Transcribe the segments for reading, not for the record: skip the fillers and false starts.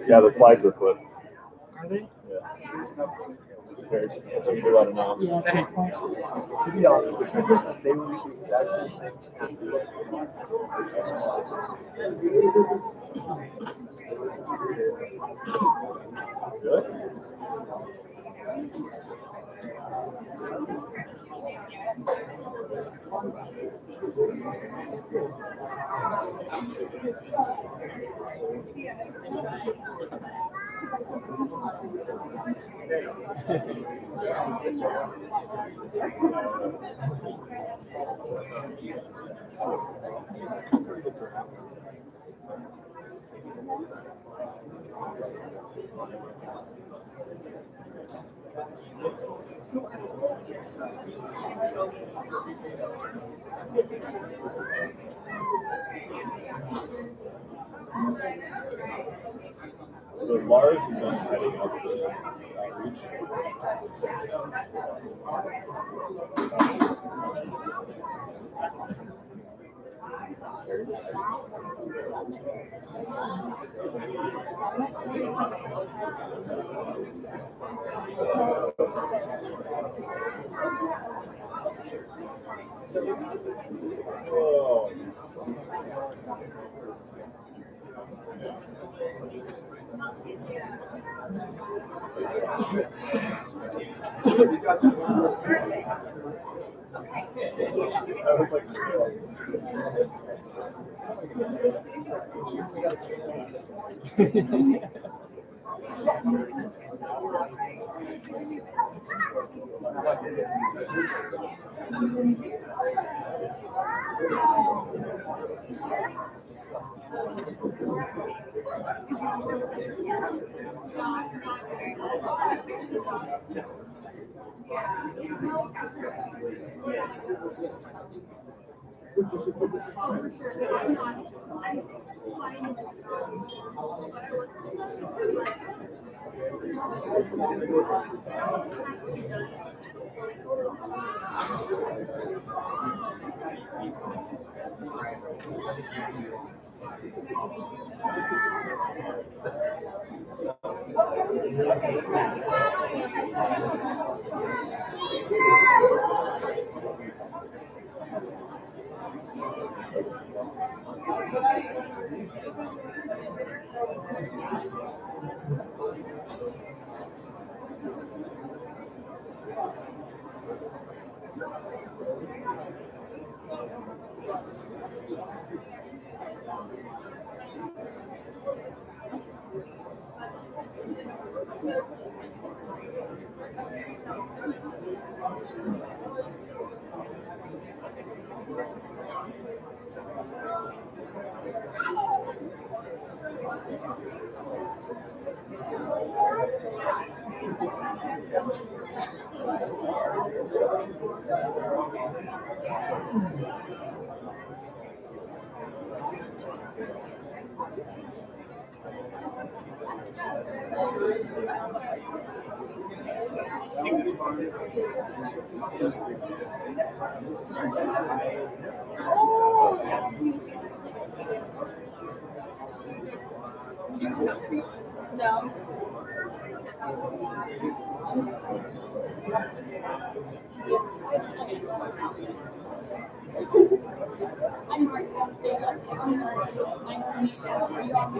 Yeah, the slides are flipped. Are they? There's a lot of now. Yeah, at this point, to be honest, they would do the exact same thing. Good. So Lars has been heading up the outreach. Oh. That was like No. I'm Mark. Nice to meet you. Are you on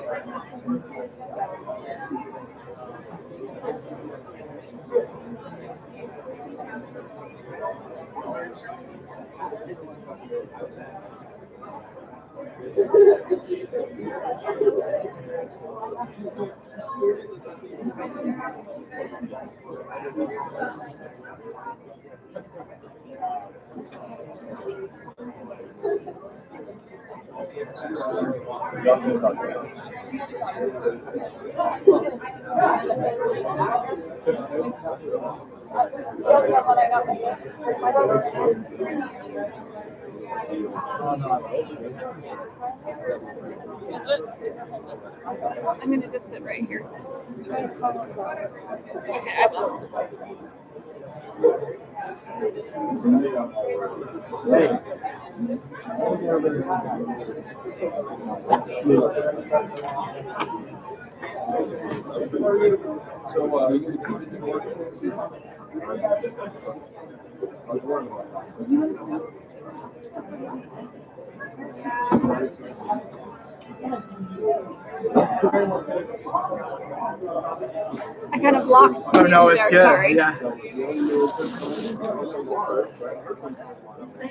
I'm going to just sit right here. Okay, I will. I kind of blocked. Oh no, it's there, good. Sorry. Yeah.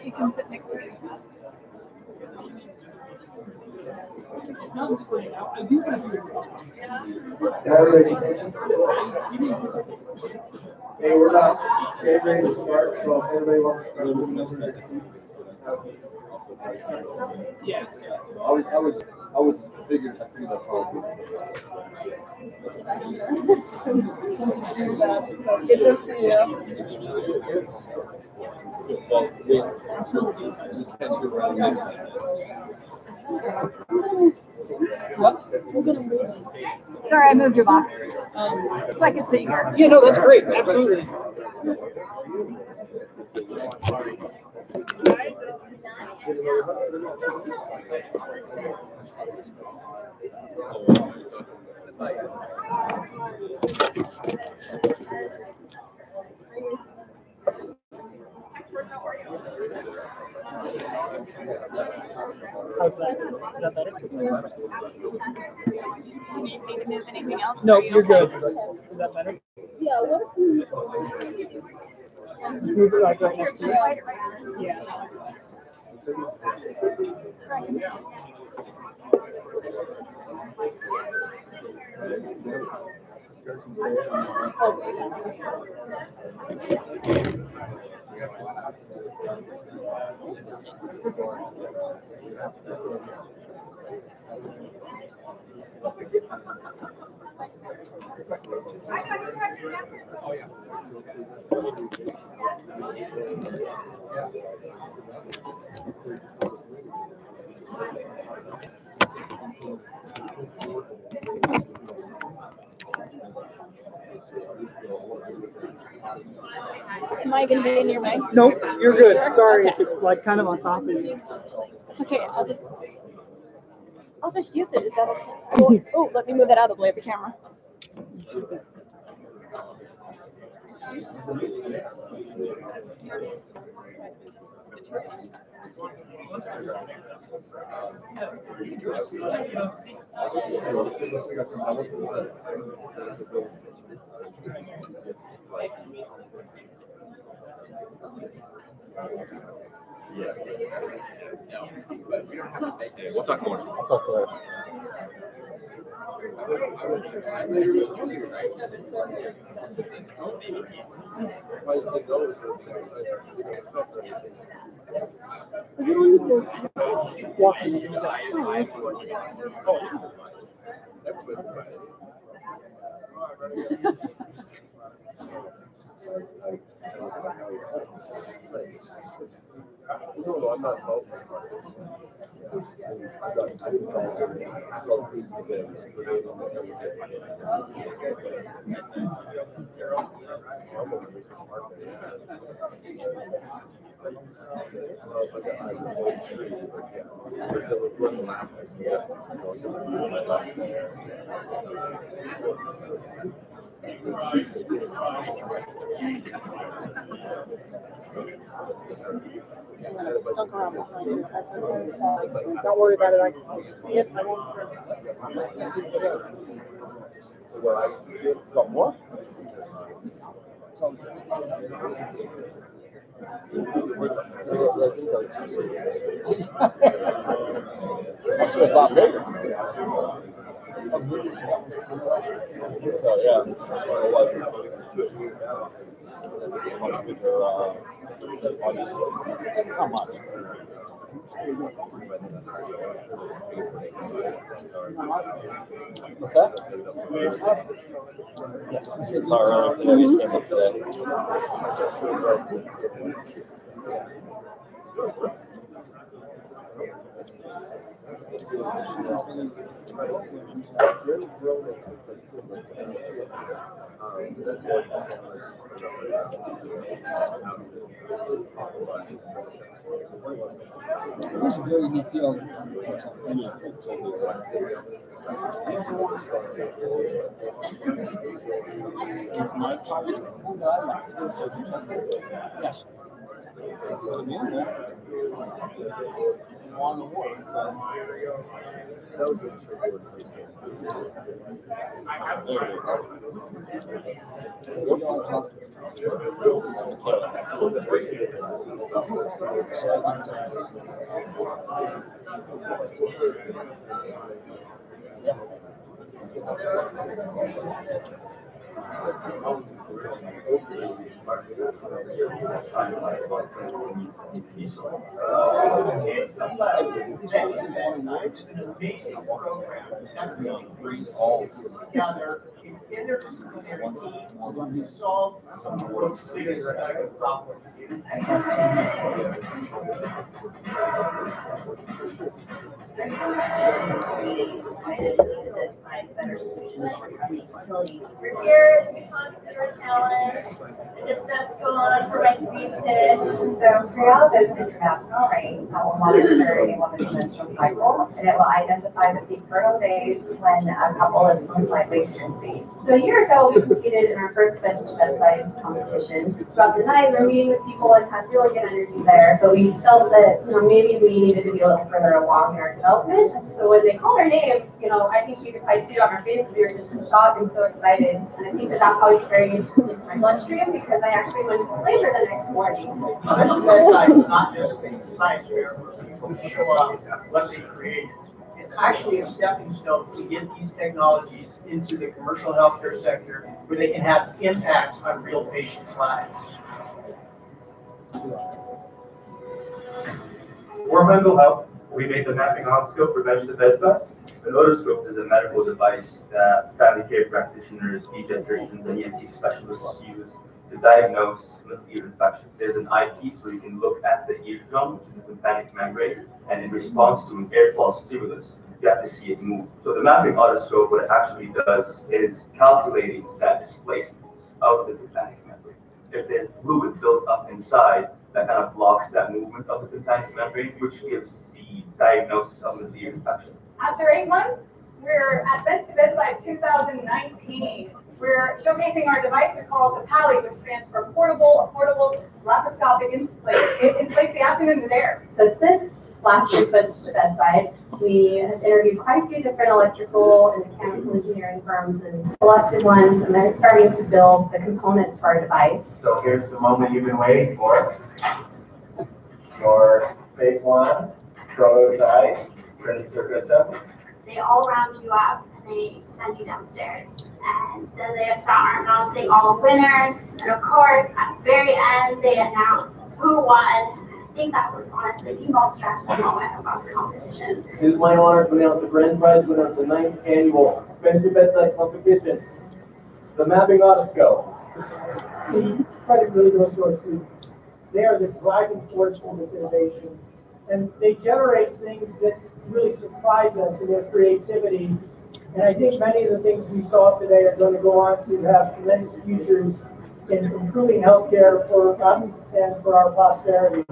You can sit next to me. Hey, we're not ready to start, so if anybody wants to start moving over their seats. Yes. I was figuring that probably. Good to see you. Well, we can't see around next time. What? Sorry, I moved your box. So I could sit here. Yeah, no, that's great. Absolutely. How's that? Is that better? Do you need me to move anything else? No, Are you you're okay? good. Is that better? Yeah, what if you Just move it like right next to you. Yeah. Am I going to be in your way? Nope, you're good. Sure? Sorry Okay. if it's like kind of on top of you. It's okay. I'll just use it. Is that okay? Oh, let me move that out of the way of the camera. We'll talk more. I'll talk later. Watching it. Oh, Stuck around behind you. Don't worry about it. I can see it. I won't. Got what? That's a lot bigger. So yeah, how much? What's that? Yes. Sorry, earlier today. We just came up today. This is a very neat deal. Yes. Bedside, which is an amazing program that really brings students together in their disciplinary teams to solve some of the world's biggest medical problems. Better solutions for having utility. We're here to consider a challenge. This steps go on for my speed pitch. So triage is an international rate that will monitor a woman's menstrual cycle, and it will identify the peak fertile days when a couple is most likely to conceive. So a year ago, we competed in our first bench to bedside competition. Throughout the night, we were meeting with people and had really good energy there, but we felt that maybe we needed to be a little further along in our development. So when they called our name, I think you could probably see it on our faces. We were just in shock and so excited. And I think that that's how we carried into my bloodstream because I actually went into labor the next morning. Mission Bedside is not just a science fair where people show up what they create. It's actually a stepping stone to get these technologies into the commercial healthcare sector where they can have impact on real patients' lives. For mental health, we made the mapping otoscope for Bedside. An otoscope is a medical device that family care practitioners, pediatricians, and ENT specialists use to diagnose ear infection. There's an eyepiece where you can look at the eardrum, which is the tympanic membrane, and in response to an airflow stimulus, you have to see it move. So the mapping otoscope, what it actually does is calculating that displacement of the tympanic membrane. If there's fluid built up inside, that kind of blocks that movement of the tympanic membrane, which gives the diagnosis of the ear infection. After 8 months, we're at Bedside 2019. We're showcasing our device. We call it the PALI, which stands for Portable, Affordable, Laparoscopic Inflate. It inflates the abdomen with air. So since last week went to Bedside, we have interviewed quite a few different electrical and mechanical engineering firms and selected ones, and they're starting to build the components for our device. So here's the moment you've been waiting for. Your phase 1 prototype printed circuit assembly. They all round you up and they send you downstairs. And then they start announcing all the winners. And of course, at the very end, they announce who won. I think that was honestly the most stressful moment about the competition. It is my honor to announce the grand prize winner of the 9th annual Bench to Bedside competition, the mapping otoscope. The credit really goes to our students. They are the driving force for this innovation. and they generate things that really surprise us in their creativity. And I think many of the things we saw today are going to go on to have tremendous futures in improving healthcare for us and for our posterity.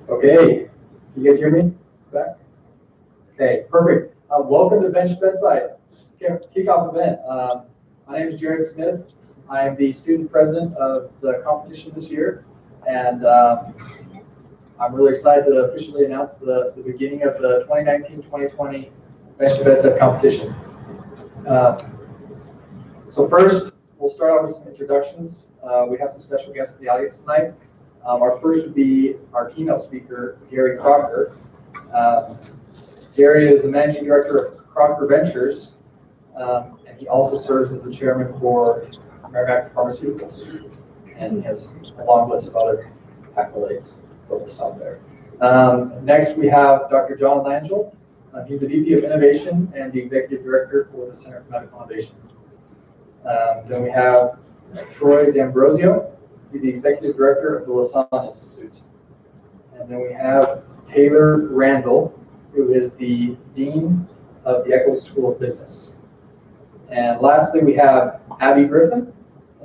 Okay, you guys hear me? Back? Okay, perfect. Welcome to Bedside Kickoff event. My name is Jared Smith. I am the student president of the competition this year, and I'm really excited to officially announce the beginning of the 2019-2020 Bench to Bedside competition. So first, we'll start out with some introductions. We have some special guests in the audience tonight. Our first would be our keynote speaker, Gary Crocker. Gary is the managing director of Crocker Ventures, and he also serves as the chairman for Merrimack Pharmaceuticals, and he has a long list of other accolades. But we'll stop there. Next, we have Dr. John Langell. He's the VP of Innovation and the Executive Director for the Center for Medical Innovation. Then we have Troy D'Ambrosio. He's the Executive Director of the Lasan Institute. And then we have Taylor Randall, who is the Dean of the Eccles School of Business. And lastly, we have Abby Griffin,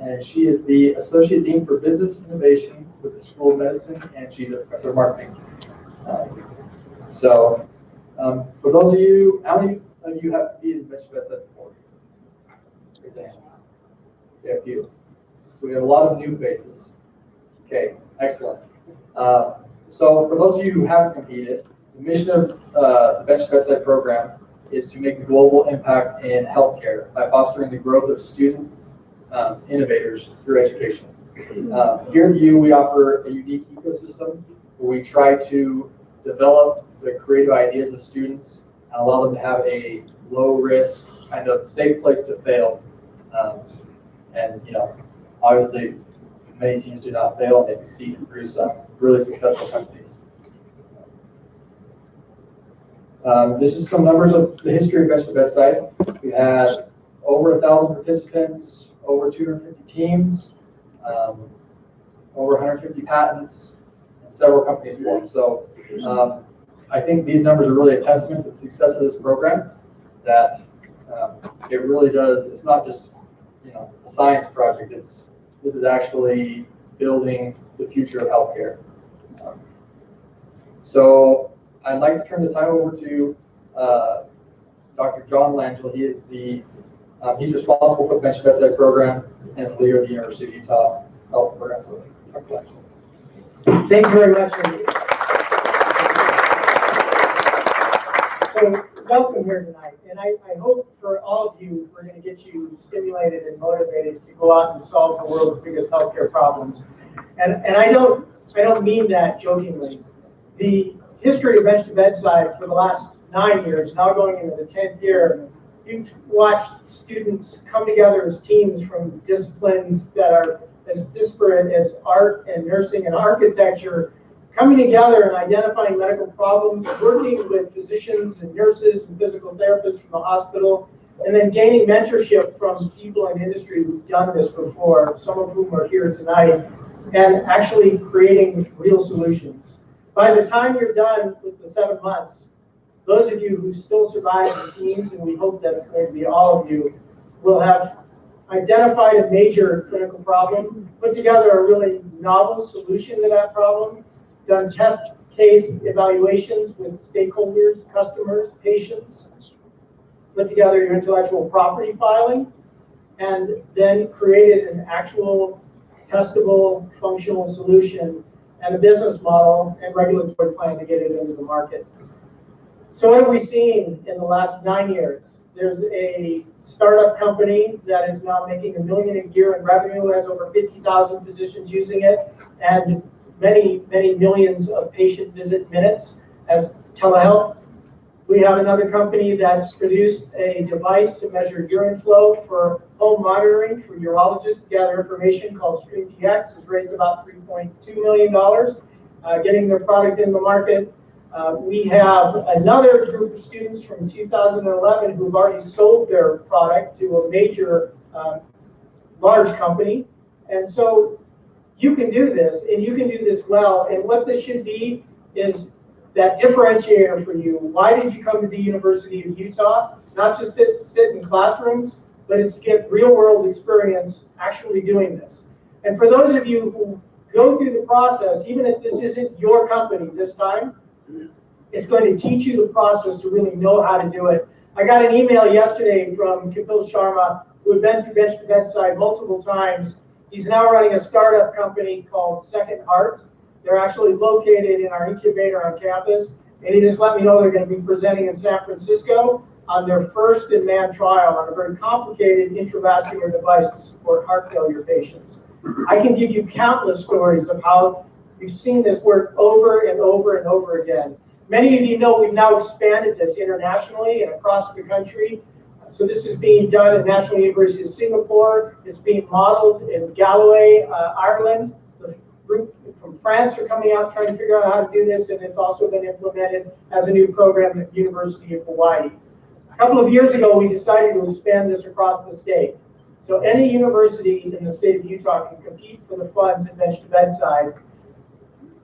and she is the Associate Dean for Business Innovation with the School of Medicine, and she's a professor of marketing. For those of you, how many of you have been in Bench to Bedside before? Raise your hands. Yeah, a few. So we have a lot of new faces. Okay, excellent. So for those of you who haven't competed, the mission of the Bench to Bedside program is to make a global impact in healthcare by fostering the growth of student innovators through education. Here at U, we offer a unique ecosystem where we try to develop the creative ideas of students and allow them to have a low-risk, kind of safe place to fail. And obviously, many teams do not fail and they succeed and produce really successful companies. This is some numbers of the history of Bench to Bedside. We had over 1,000 participants, over 250 teams, over 150 patents, and several companies formed. So I think these numbers are really a testament to the success of this program, that it really does, it's not just a science project, this is actually building the future of healthcare. So I'd like to turn the time over to Dr. John Langell. He is he's responsible for the Bench to Bedside program and is the leader of the University of Utah Health Program. So, Dr. Langell. Thank you very much, Andy. So welcome here tonight, and I hope for all of you, we're going to get you stimulated and motivated to go out and solve the world's biggest healthcare problems. And I don't mean that jokingly. The history of Bench to Bedside for the last 9 years, now going into the 10th year, you've watched students come together as teams from disciplines that are as disparate as art and nursing and architecture, coming together and identifying medical problems, working with physicians and nurses and physical therapists from the hospital, and then gaining mentorship from people in industry who've done this before, some of whom are here tonight, and actually creating real solutions. By the time you're done with the 7 months, those of you who still survive as teams, and we hope that it's going to be all of you, will have identified a major clinical problem, put together a really novel solution to that problem, done test case evaluations with stakeholders, customers, patients, put together your intellectual property filing, and then created an actual testable functional solution and a business model and regulatory plan to get it into the market. So what have we seen in the last 9 years? There's a startup company that is now making $1 million a year in revenue, has over 50,000 physicians using it, and many, many millions of patient visit minutes as telehealth. We have another company that's produced a device to measure urine flow for home monitoring for urologists to gather information called StreamTX. It's raised about $3.2 million, getting their product in the market. We have another group of students from 2011 who've already sold their product to a major large company. And so you can do this, and you can do this well. And what this should be is that differentiator for you. Why did you come to the University of Utah? Not just to sit in classrooms, but it's to get real-world experience actually doing this. And for those of you who go through the process, even if this isn't your company this time, it's going to teach you the process to really know how to do it. I got an email yesterday from Kapil Sharma, who had been through Bench to Bedside multiple times. He's now running a startup company called Second Heart. They're actually located in our incubator on campus. And he just let me know they're going to be presenting in San Francisco on their first in-man trial on a very complicated intravascular device to support heart failure patients. I can give you countless stories of how we've seen this work over and over and over again. Many of you know we've now expanded this internationally and across the country. So this is being done at National University of Singapore. It's being modeled in Galway, Ireland. The group from France are coming out trying to figure out how to do this, and it's also been implemented as a new program at the University of Hawaii. A couple of years ago, we decided to expand this across the state. So any university in the state of Utah can compete for the funds at Bench to Bedside.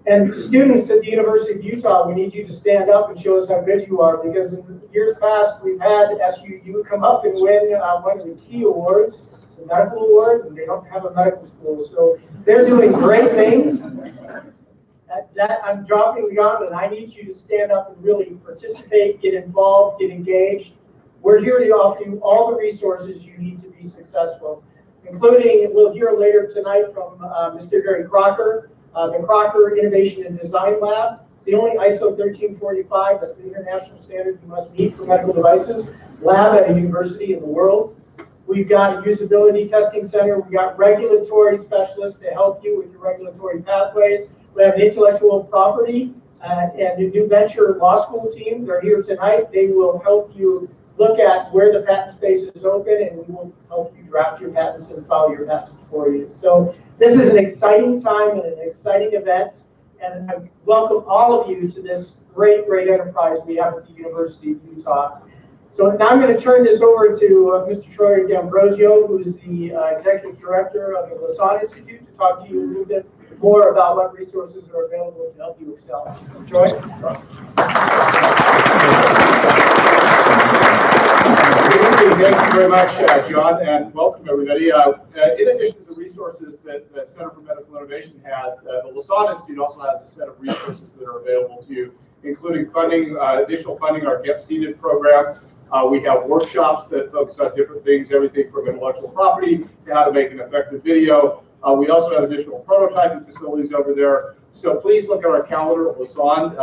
And students at the University of Utah, we need you to stand up and show us how good you are, because in years past, we've had SUU come up and win one of the key awards, the medical award, and they don't have a medical school. So they're doing great things. That I'm dropping beyond, and I need you to stand up and really participate, get involved, get engaged. We're here to offer you all the resources you need to be successful, including, we'll hear later tonight from Mr. Gary Crocker, the Crocker Innovation and Design Lab. It's the only ISO 1345, that's the international standard you must meet for medical devices, lab at a university in the world. We've got a usability testing center. We've got regulatory specialists to help you with your regulatory pathways. We have an intellectual property and a new venture law school team. They're here tonight. They will help you look at where the patent space is open, and we will help you draft your patents and file your patents for you. So this is an exciting time and an exciting event, and I welcome all of you to this great, great enterprise we have at the University of Utah. So now I'm going to turn this over to Mr. Troy D'Ambrosio, who's the Executive Director of the Lasan Institute, to talk to you a little bit more about what resources are available to help you excel. Troy? Thank you very much, John, and welcome everybody. In addition to the resources that the Center for Medical Innovation has, the Lasan Institute also has a set of resources that are available to you, including funding, additional funding, our Get Seated program. We have workshops that focus on different things, everything from intellectual property to how to make an effective video. We also have additional prototyping facilities over there. So please look at our calendar at Lasan.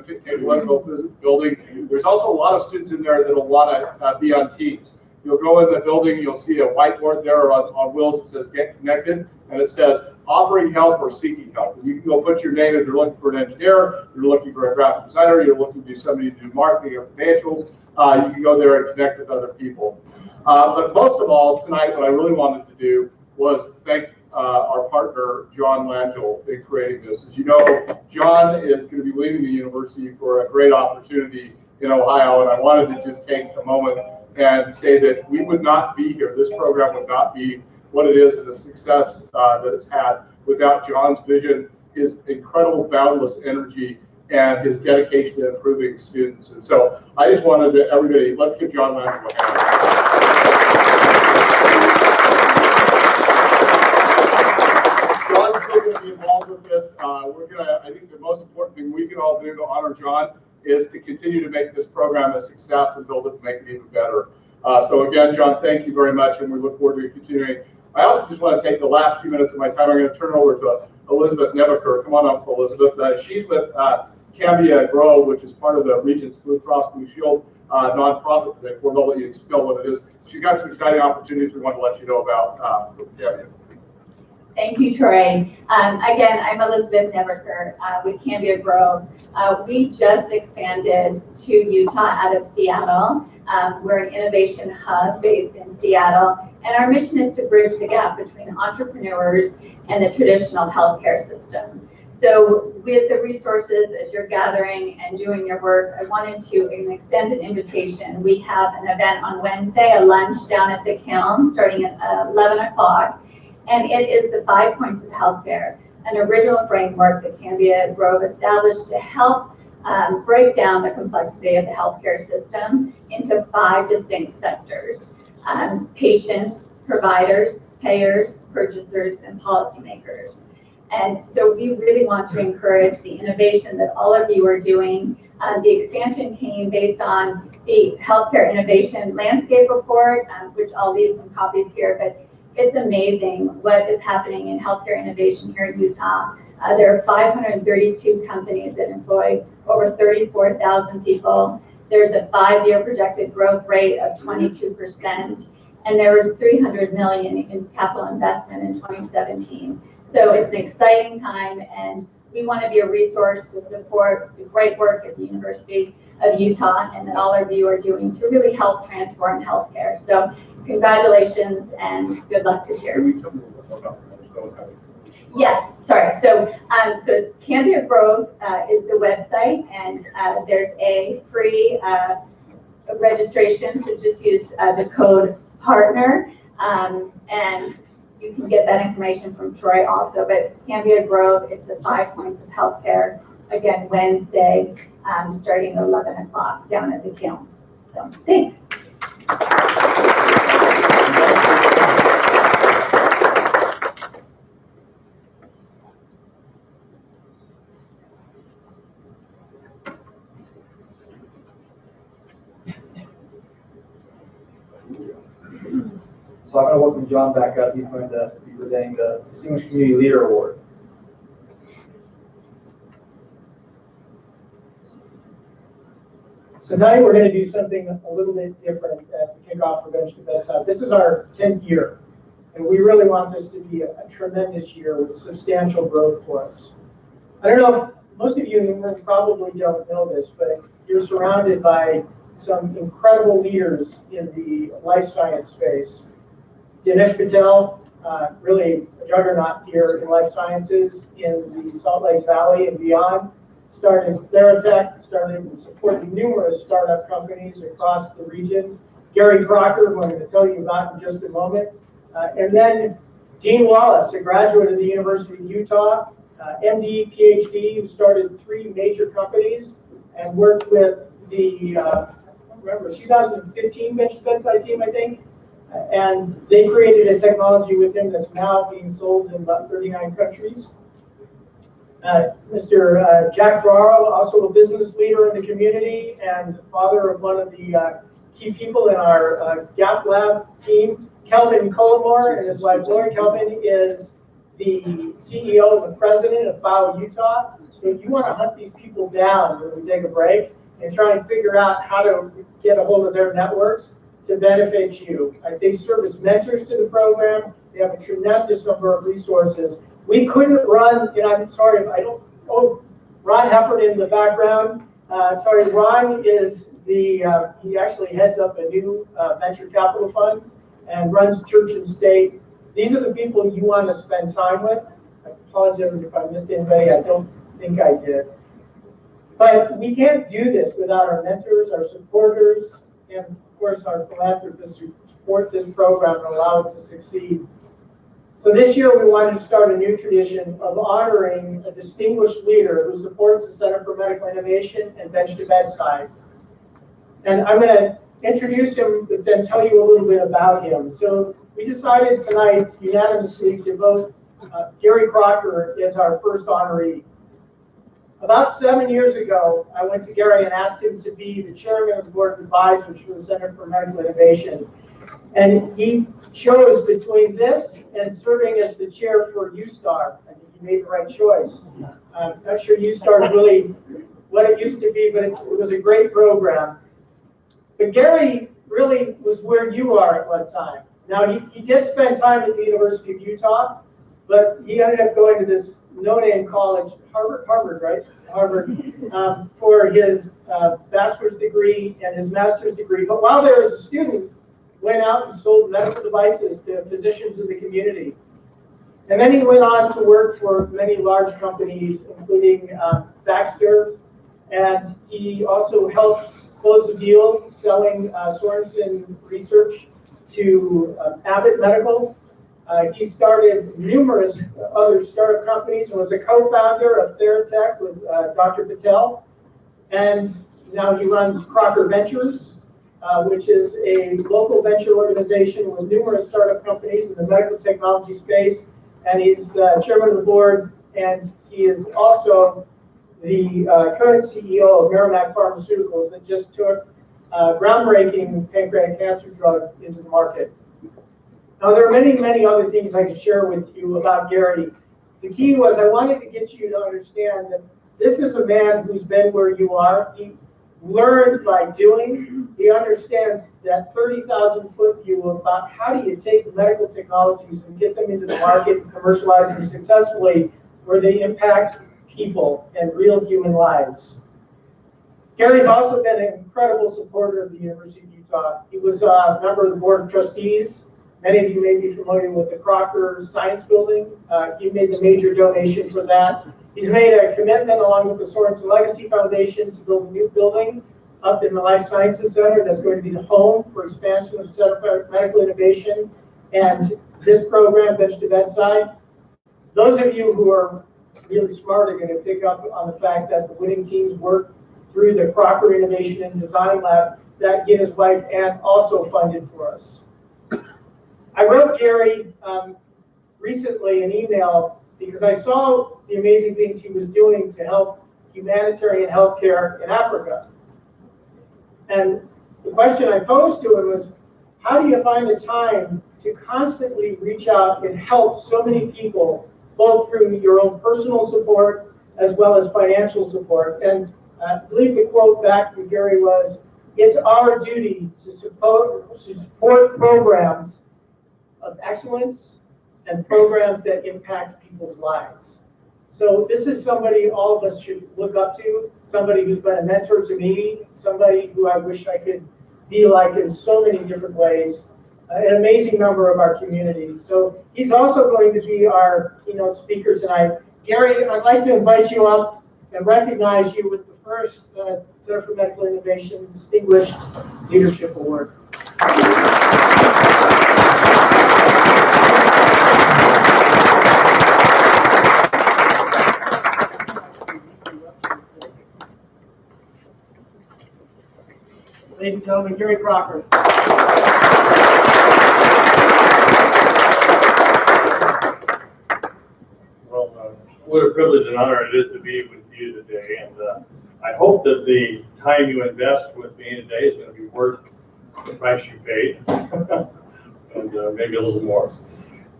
Take a look, go visit the building. There's also a lot of students in there that will want to be on teams. You'll go in the building, you'll see a whiteboard there on wheels that says Get Connected, and it says offering help or seeking help. And you can go put your name if you're looking for an engineer, you're looking for a graphic designer, you're looking to somebody to do marketing or financials. You can go there and connect with other people. But most of all, tonight, what I really wanted to do was thank our partner, John Langell, in creating this. As you know, John is going to be leaving the university for a great opportunity in Ohio, and I wanted to just take a moment and say that we would not be here. This program would not be what it is and the success that it's had without John's vision, his incredible boundless energy, and his dedication to improving students. And so I just wanted to, everybody, let's give John Langell a hand. John's still going to be involved with this. I think the most important thing we can all do to honor John is to continue to make this program a success and build it to make it even better. So again, John, thank you very much, and we look forward to continuing. I also just want to take the last few minutes of my time. I'm going to turn over to Elizabeth Nebaker. Come on up, Elizabeth. She's with Cambia Grow, which is part of the Regent's Blue Cross Blue Shield nonprofit. We'll let you explain what it is. She's got some exciting opportunities we want to let you know about Cambia. Thank you, Troy. Again, I'm Elizabeth Nebaker with Cambia Grove. We just expanded to Utah out of Seattle. We're an innovation hub based in Seattle, and our mission is to bridge the gap between entrepreneurs and the traditional healthcare system. So with the resources as you're gathering and doing your work, I wanted to extend an invitation. We have an event on Wednesday, a lunch down at the Kiln starting at 11 o'clock. And it is the 5 points of healthcare, an original framework that Cambia Grove established to help break down the complexity of the healthcare system into 5 distinct sectors: patients, providers, payers, purchasers, and policymakers. And so we really want to encourage the innovation that all of you are doing. The expansion came based on the Healthcare Innovation Landscape Report, which I'll leave some copies here, but it's amazing what is happening in healthcare innovation here in Utah. There are 532 companies that employ over 34,000 people. There's a 5-year projected growth rate of 22%, and there was $300 million in capital investment in 2017. So it's an exciting time, and we want to be a resource to support the great work at the University of Utah and that all of you are doing to really help transform healthcare. So congratulations and good luck this year. Yes, sorry. So Cambia Grove is the website, and there's a free registration, so just use the code PARTNER, and you can get that information from Troy also. But Cambia Grove, it's the 5 points of healthcare, again, Wednesday, starting at 11 o'clock down at the Kiln. So thanks. So I'm going to welcome John back up. He's going to be presenting the Distinguished Community Leader Award. So tonight we're going to do something a little bit different at the Kickoff for Bedside. This is our 10th year, and we really want this to be a tremendous year with substantial growth for us. I don't know if most of you probably don't know this, but you're surrounded by some incredible leaders in the life science space. Dinesh Patel, really a juggernaut here in life sciences in the Salt Lake Valley and beyond. Started Theratech, started and supported numerous startup companies across the region. Gary Crocker, who I'm going to tell you about in just a moment. And then Dean Wallace, a graduate of the University of Utah, MD, PhD, who started 3 major companies and worked with the, I don't remember, 2015 Bedside team, I think. And they created a technology with him that's now being sold in about 39 countries. Mr. Jack Ferraro, also a business leader in the community and father of one of the key people in our GAP Lab team. Kelvin Cullimore and his wife Lori. Kelvin is the CEO and the president of Bio Utah. So if you want to hunt these people down when we take a break and try and figure out how to get a hold of their networks to benefit you. They serve as mentors to the program. They have a tremendous number of resources. We couldn't run, and I'm sorry if I don't, oh, Ron Hefford in the background. Sorry, Ron is the, he actually heads up a new venture capital fund and runs Church and State. These are the people you want to spend time with. I apologize if I missed anybody. I don't think I did. But we can't do this without our mentors, our supporters, and of course our philanthropists who support this program and allow it to succeed. So this year we wanted to start a new tradition of honoring a distinguished leader who supports the Center for Medical Innovation and Bench to Bedside. And I'm going to introduce him, but then tell you a little bit about him. So we decided tonight unanimously to vote Gary Crocker as our first honoree. About 7 years ago, I went to Gary and asked him to be the chairman of the board of advisors for the Center for Medical Innovation. And he chose between this and serving as the chair for USTAR. I think he made the right choice. I'm not sure USTAR is really what it used to be, but it was a great program. But Gary really was where you are at one time. Now, he did spend time at the University of Utah, but he ended up going to this no-name college, Harvard, right? Harvard, for his bachelor's degree and his master's degree. But while there was a student, went out and sold medical devices to physicians in the community. And then he went on to work for many large companies, including Baxter, and he also helped close the deal selling Sorensen Research to Abbott Medical. He started numerous other startup companies and was a co-founder of Theratech with Dr. Patel. And now he runs Crocker Ventures, which is a local venture organization with numerous startup companies in the medical technology space. And he's the chairman of the board, and he is also the current CEO of Merrimack Pharmaceuticals that just took a groundbreaking pancreatic cancer drug into the market. Now, there are many, many other things I could share with you about Gary. The key was I wanted to get you to understand that this is a man who's been where you are. He learned by doing. He understands that 30,000-foot view about how do you take medical technologies and get them into the market and commercialize them successfully where they impact people and real human lives. Gary's also been an incredible supporter of the University of Utah. He was a member of the Board of Trustees. Many of you may be familiar with the Crocker Science Building. He made the major donation for that. He's made a commitment along with the Sorensen Legacy Foundation to build a new building up in the Life Sciences Center that's going to be the home for expansion of the Center for Medical Innovation and this program, Bench to Bedside. Those of you who are really smart are going to pick up on the fact that the winning teams work through the Crocker Innovation and Design Lab that he and his wife Ann also funded for us. I wrote Gary recently an email because I saw the amazing things he was doing to help humanitarian healthcare in Africa. And the question I posed to him was, how do you find the time to constantly reach out and help so many people, both through your own personal support as well as financial support? And I believe the quote back from Gary was, it's our duty to support programs of excellence and programs that impact people's lives. So this is somebody all of us should look up to, somebody who's been a mentor to me, somebody who I wish I could be like in so many different ways, an amazing member of our community. So he's also going to be our keynote speaker tonight. Gary, I'd like to invite you up and recognize you with the first Center for Medical Innovation Distinguished Leadership Award. Ladies and gentlemen, Gary Crocker. Well, what a privilege and honor it is to be with you today, and I hope that the time you invest with me today is going to be worth the price you paid, and maybe a little more.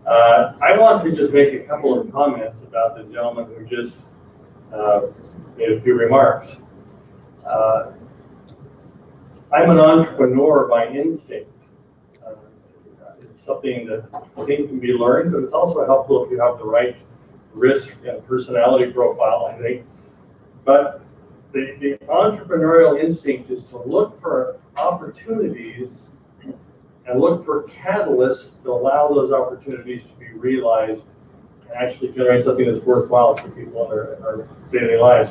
I want to just make a couple of comments about the gentleman who just made a few remarks. I'm an entrepreneur by instinct. It's something that I think can be learned, but it's also helpful if you have the right risk and personality profile, I think. But the entrepreneurial instinct is to look for opportunities and look for catalysts to allow those opportunities to be realized and actually generate something that's worthwhile for people in their daily lives.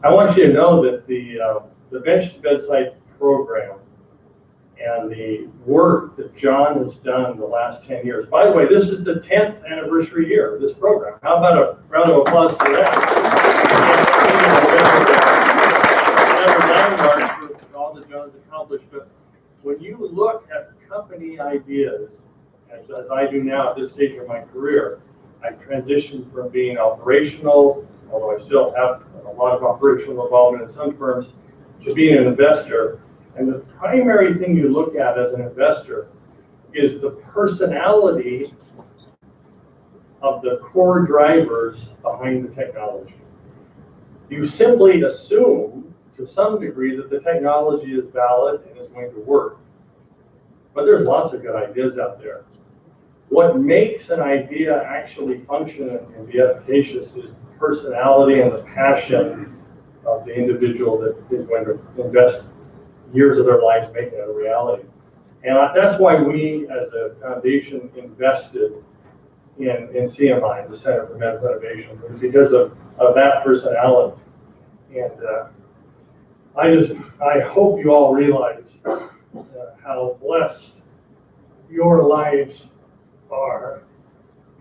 I want you to know that the Bench to Bedside program and the work that John has done the last 10 years. By the way, this is the 10th anniversary year of this program. How about a round of applause for that? For all that John's accomplished, but when you look at company ideas, as I do now at this stage of my career, I transitioned from being operational, although I still have a lot of operational involvement in some firms, to being an investor. And the primary thing you look at as an investor is the personality of the core drivers behind the technology. You simply assume to some degree that the technology is valid and is going to work. But there's lots of good ideas out there. What makes an idea actually function and be efficacious is the personality and the passion of the individual that is going to invest years of their lives making it a reality. And that's why we as a foundation invested in CMI, the Center for Medical Innovation, because of that personality. And I hope you all realize how blessed your lives are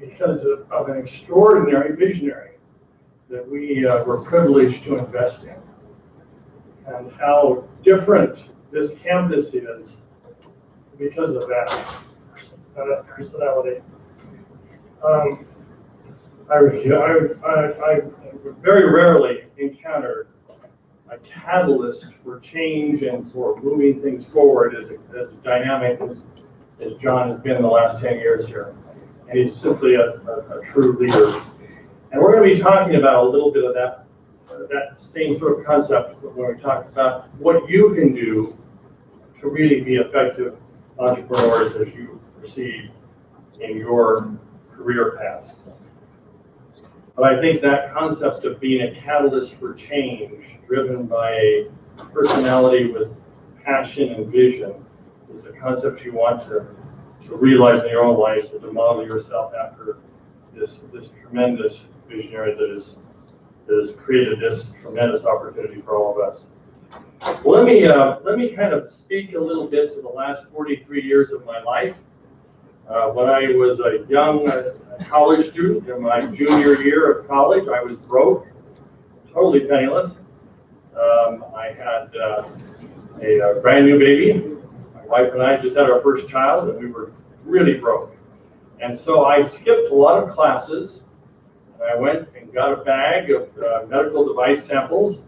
because of an extraordinary visionary that we were privileged to invest in, and how different this campus is because of that personality. I very rarely encounter a catalyst for change and for moving things forward as dynamic as John has been the last 10 years here. And he's simply a true leader. And we're going to be talking about a little bit of that same sort of concept when we talk about what you can do to really be effective entrepreneurs as you proceed in your career paths. But I think that concept of being a catalyst for change, driven by a personality with passion and vision, is a concept you want to realize in your own lives and to model yourself after this tremendous visionary that has created this tremendous opportunity for all of us. Well, let me kind of speak a little bit to the last 43 years of my life. When I was a young college student in my junior year of college, I was broke, totally penniless. I had a brand new baby. My wife and I just had our first child, and we were really broke. And so I skipped a lot of classes, and I went and got a bag of medical device samples,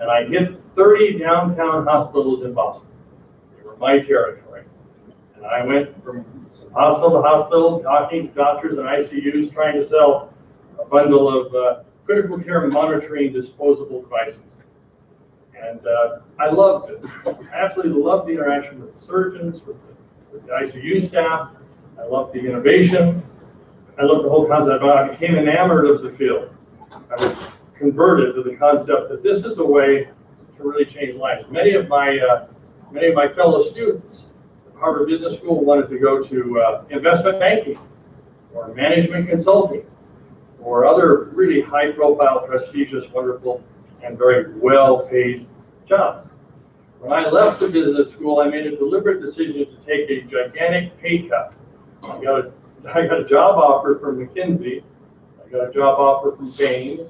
and I hit 30 downtown hospitals in Boston. They were my territory. And I went from hospital to hospital, talking to doctors and ICUs, trying to sell a bundle of critical care monitoring disposable devices. And I loved it. I absolutely loved the interaction with the surgeons, with the ICU staff. I loved the innovation. I loved the whole concept. I became enamored of the field. I was converted to the concept that this is a way to really change lives. Many of my fellow students at Harvard Business School wanted to go to investment banking or management consulting or other really high-profile, prestigious, wonderful, and very well-paid jobs. When I left the business school, I made a deliberate decision to take a gigantic pay cut. I got a job offer from McKinsey. I got a job offer from Bain.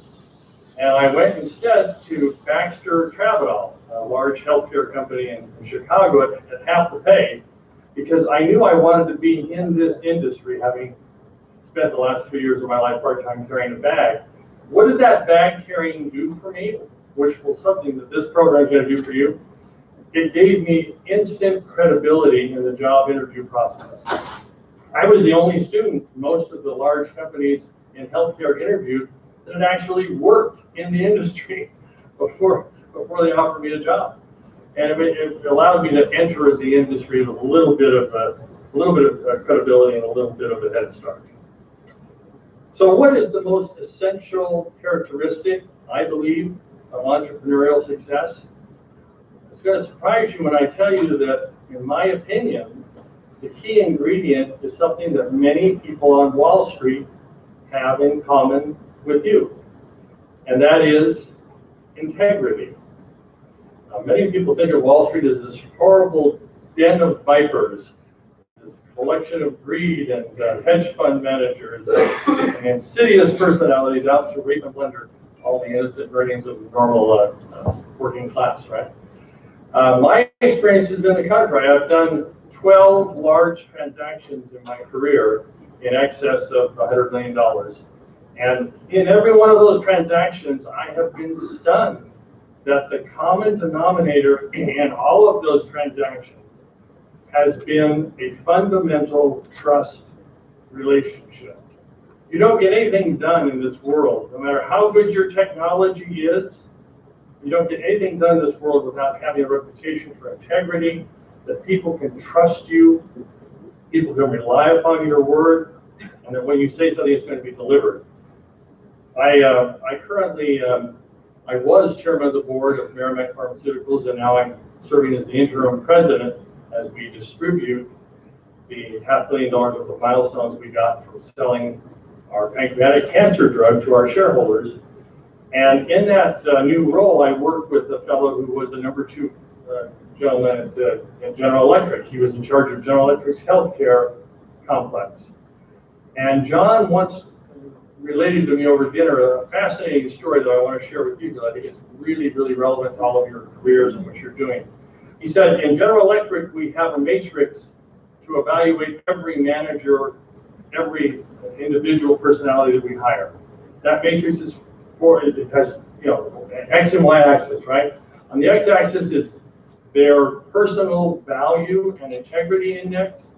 And I went instead to Baxter Tramadol, a large healthcare company in Chicago at half the pay, because I knew I wanted to be in this industry, having spent the last 3 years of my life part-time carrying a bag. What did that bag carrying do for me? Which was something that this program is going to do for you. It gave me instant credibility in the job interview process. I was the only student most of the large companies in healthcare interviewed that had actually worked in the industry before they offered me a job. And it allowed me to enter the industry with a little bit of credibility and a little bit of a head start. So what is the most essential characteristic, I believe, of entrepreneurial success? It's going to surprise you when I tell you that, in my opinion, the key ingredient is something that many people on Wall Street have in common with you, and that is integrity. Now, many people think of Wall Street as this horrible den of vipers, this collection of greed and hedge fund managers and insidious personalities out to rape and plunder all the innocent earnings of the normal working class, right? My experience has been the contrary. I've done 12 large transactions in my career in excess of $100 million. And in every one of those transactions, I have been stunned that the common denominator in all of those transactions has been a fundamental trust relationship. You don't get anything done in this world, no matter how good your technology is. You don't get anything done in this world without having a reputation for integrity, that people can trust you, people can rely upon your word, and that when you say something, it's going to be delivered. I was chairman of the board of Merrimack Pharmaceuticals, and now I'm serving as the interim president as we distribute the $500 million worth of milestones we got from selling our pancreatic cancer drug to our shareholders. And in that new role, I worked with a fellow who was the #2 gentleman at General Electric. He was in charge of General Electric's healthcare complex. And John once related to me over dinner a fascinating story that I want to share with you because I think it's really, really relevant to all of your careers and what you're doing. He said, in General Electric, we have a matrix to evaluate every manager, every individual personality that we hire. That matrix is it has, X and Y axis, right? On the X axis is their personal value and integrity index.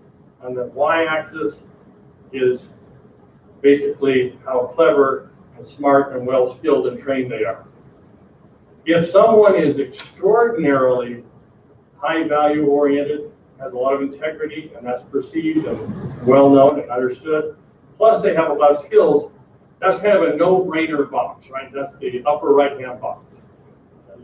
On the Y axis is basically how clever and smart and well skilled and trained they are. If someone is extraordinarily high value oriented, has a lot of integrity, and that's perceived and well known and understood, plus they have a lot of skills, that's kind of a no-brainer box, right? That's the upper right-hand box.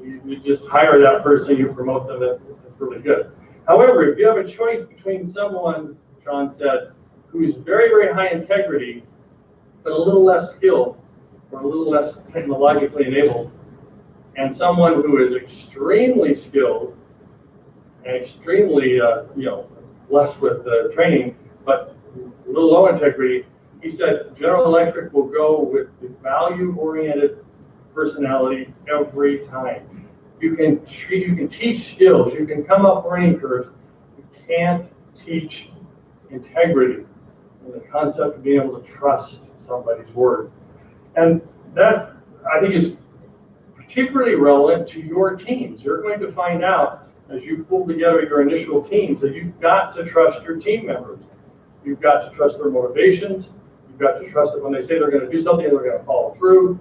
You just hire that person, you promote them, that's really good. However, if you have a choice between someone, John said, who's very, very high integrity, but a little less skilled, or a little less technologically enabled, and someone who is extremely skilled and extremely, blessed with training, but a little low integrity, he said General Electric will go with the value-oriented personality every time. You can teach skills, you can come up learning curves, you can't teach integrity and the concept of being able to trust somebody's word. And that, I think, is particularly relevant to your teams. You're going to find out as you pull together your initial teams that you've got to trust your team members. You've got to trust their motivations. You've got to trust that when they say they're going to do something, they're going to follow through.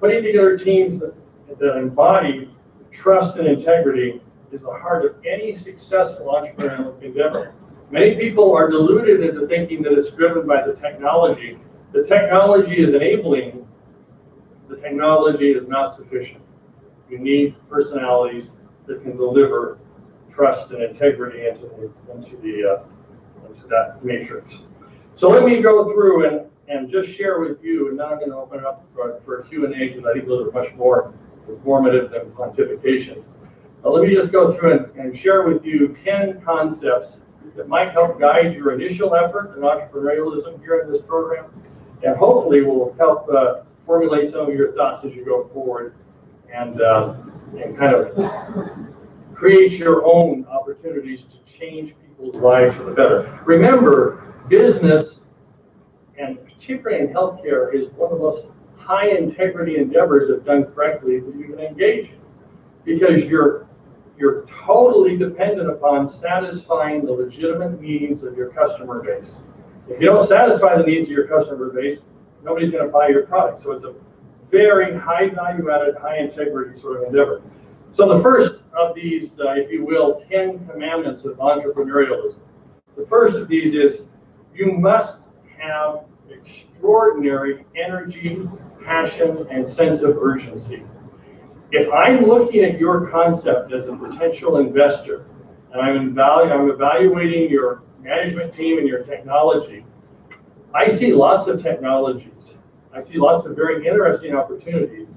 Putting together teams that embody trust and integrity is the heart of any successful entrepreneurial endeavor. Many people are deluded into thinking that it's driven by the technology. The technology is enabling. The technology is not sufficient. You need personalities that can deliver trust and integrity into that matrix. So let me go through and just share with you, and now I'm going to open it up for a Q&A because I think those are much more informative than pontification. But let me just go through and share with you 10 concepts that might help guide your initial effort in entrepreneurialism here in this program, and hopefully will help formulate some of your thoughts as you go forward and kind of create your own opportunities to change people's lives for the better. Remember, business, and particularly in healthcare, is one of the most high integrity endeavors, if done correctly, that you can engage in, because you're totally dependent upon satisfying the legitimate needs of your customer base. If you don't satisfy the needs of your customer base, nobody's going to buy your product. So it's a very high value added, high integrity sort of endeavor. So the first of these, if you will, 10 commandments of entrepreneurialism. The first of these is you must have extraordinary energy, passion, and sense of urgency. If I'm looking at your concept as a potential investor, and I'm evaluating your management team and your technology, I see lots of technologies. I see lots of very interesting opportunities.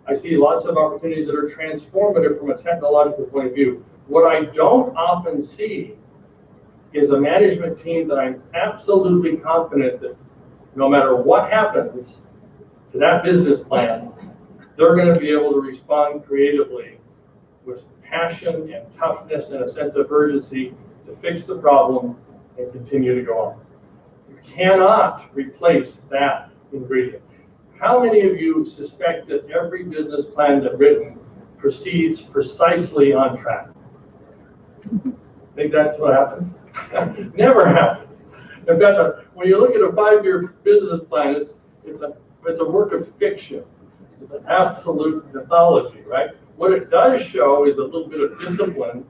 I see lots of opportunities that are transformative from a technological point of view. What I don't often see is a management team that I'm absolutely confident that no matter what happens to that business plan, they're going to be able to respond creatively with passion and toughness and a sense of urgency to fix the problem and continue to go on. You cannot replace that ingredient. How many of you suspect that every business plan that's written proceeds precisely on track? Think that's what happens? Never happens. In fact, when you look at a 5-year business plan, it's a work of fiction. It's an absolute mythology, right? What it does show is a little bit of discipline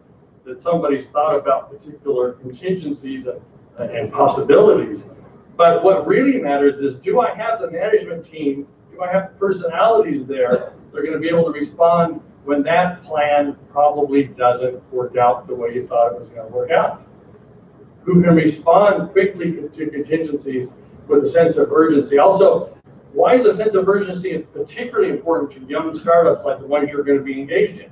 that somebody's thought about particular contingencies and possibilities. But what really matters is, do I have the management team, do I have the personalities there that are going to be able to respond when that plan probably doesn't work out the way you thought it was going to work out? who can respond quickly to contingencies with a sense of urgency. Also, why is a sense of urgency particularly important to young startups like the ones you're going to be engaged in?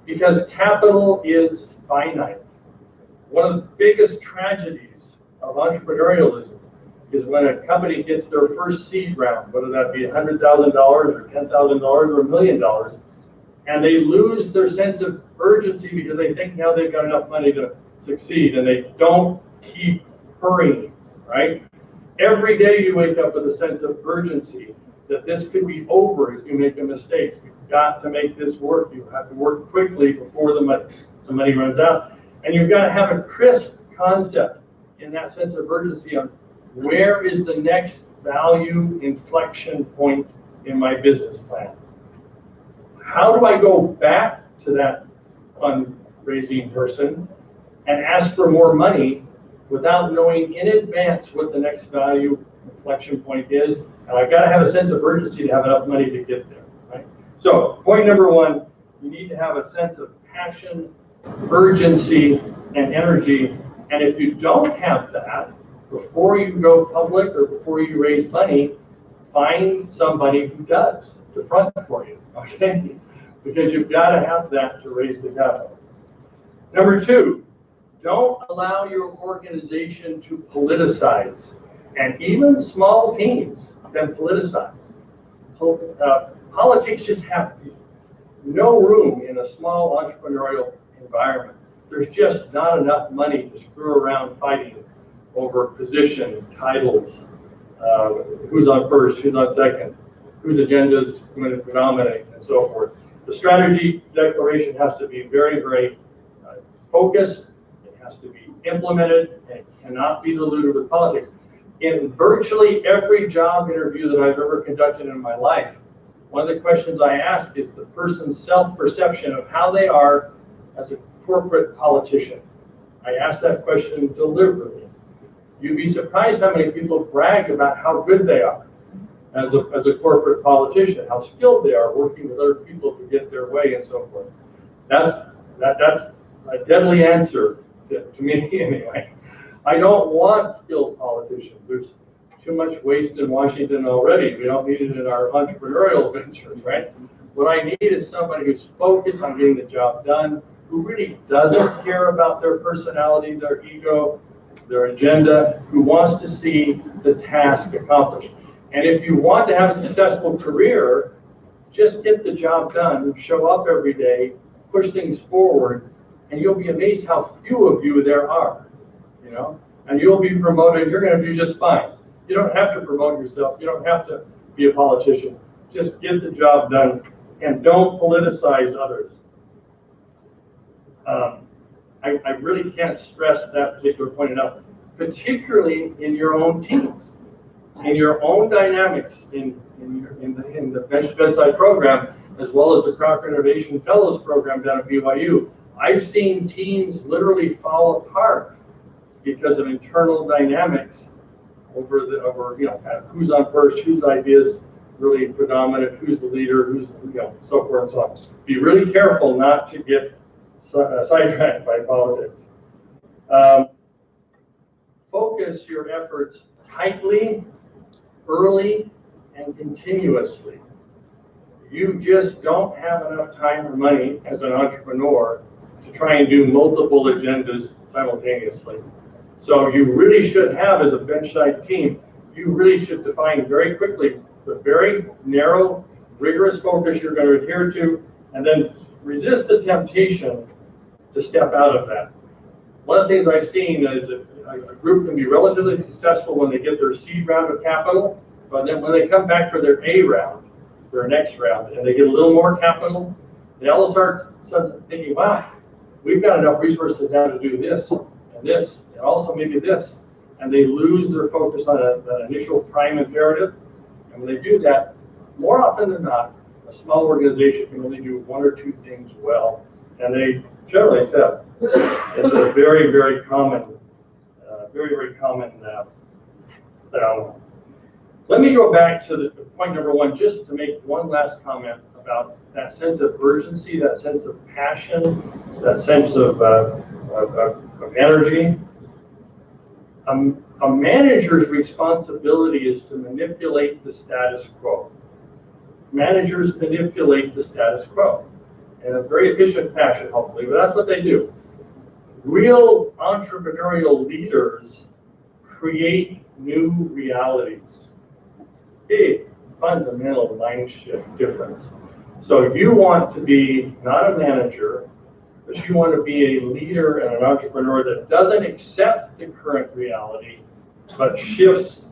Because capital is finite. One of the biggest tragedies of entrepreneurialism is when a company gets their first seed round, whether that be $100,000 or $10,000 or $1 million, and they lose their sense of urgency because they think now they've got enough money to succeed, and they don't keep hurrying, right? Every day you wake up with a sense of urgency that this could be over if you make a mistake. You've got to make this work. You have to work quickly before the money runs out. And you've got to have a crisp concept in that sense of urgency on where is the next value inflection point in my business plan. How do I go back to that fundraising person and ask for more money without knowing in advance what the next value inflection point is? And I've got to have a sense of urgency to have enough money to get there, right? So point number one, you need to have a sense of passion, urgency, and energy. And if you don't have that, before you go public or before you raise money, find somebody who does to front for you, okay? Because you've got to have that to raise the capital. Number two, don't allow your organization to politicize. And even small teams can politicize. Politics just have no room in a small entrepreneurial environment. There's just not enough money to screw around fighting over position, titles, who's on first, who's on second, whose agendas going to predominate, and so forth. The strategy declaration has to be very, very focused. It has to be implemented, and it cannot be diluted with politics. In virtually every job interview that I've ever conducted in my life, one of the questions I ask is the person's self-perception of how they are as a corporate politician. I ask that question deliberately. You'd be surprised how many people brag about how good they are as a corporate politician, how skilled they are working with other people to get their way and so forth. That's a deadly answer to me anyway. I don't want skilled politicians. There's too much waste in Washington already. We don't need it in our entrepreneurial ventures, right? What I need is somebody who's focused on getting the job done, who really doesn't care about their personality, their ego, their agenda, who wants to see the task accomplished. And if you want to have a successful career, just get the job done, show up every day, push things forward, and you'll be amazed how few of you there are, you know? And you'll be promoted, you're gonna do just fine. You don't have to promote yourself, you don't have to be a politician. Just get the job done and don't politicize others. I really can't stress that particular point enough, particularly in your own teams, in your own dynamics, in the Bedside program, as well as the Crocker Innovation Fellows program down at BYU. I've seen teams literally fall apart because of internal dynamics over you know, kind of who's on first, whose ideas really predominant, who's the leader, who's, you know, so forth and so on. Be really careful not to get sidetracked by politics. Focus your efforts tightly, early, and continuously. You just don't have enough time or money as an entrepreneur to try and do multiple agendas simultaneously. So you really should have, as a Bedside team, you really should define very quickly the very narrow, rigorous focus you're going to adhere to, and then resist the temptation to step out of that. One of the things I've seen is that a group can be relatively successful when they get their seed round of capital, but then when they come back for their A round, their next round, and they get a little more capital, they all start thinking, wow, we've got enough resources now to do this, and also maybe this. And they lose their focus on that initial prime imperative. And when they do that, more often than not, a small organization can only do one or two things well, and they generally fail. It's a very, very common phenomenon. Let me go back to the point number one, just to make one last comment about that sense of urgency, that sense of passion, that sense of energy. A manager's responsibility is to manipulate the status quo. Managers manipulate the status quo in a very efficient fashion, hopefully, but that's what they do. Real entrepreneurial leaders create new realities. Big, fundamental mind shift difference. So you want to be not a manager, but you want to be a leader and an entrepreneur that doesn't accept the current reality, but shifts,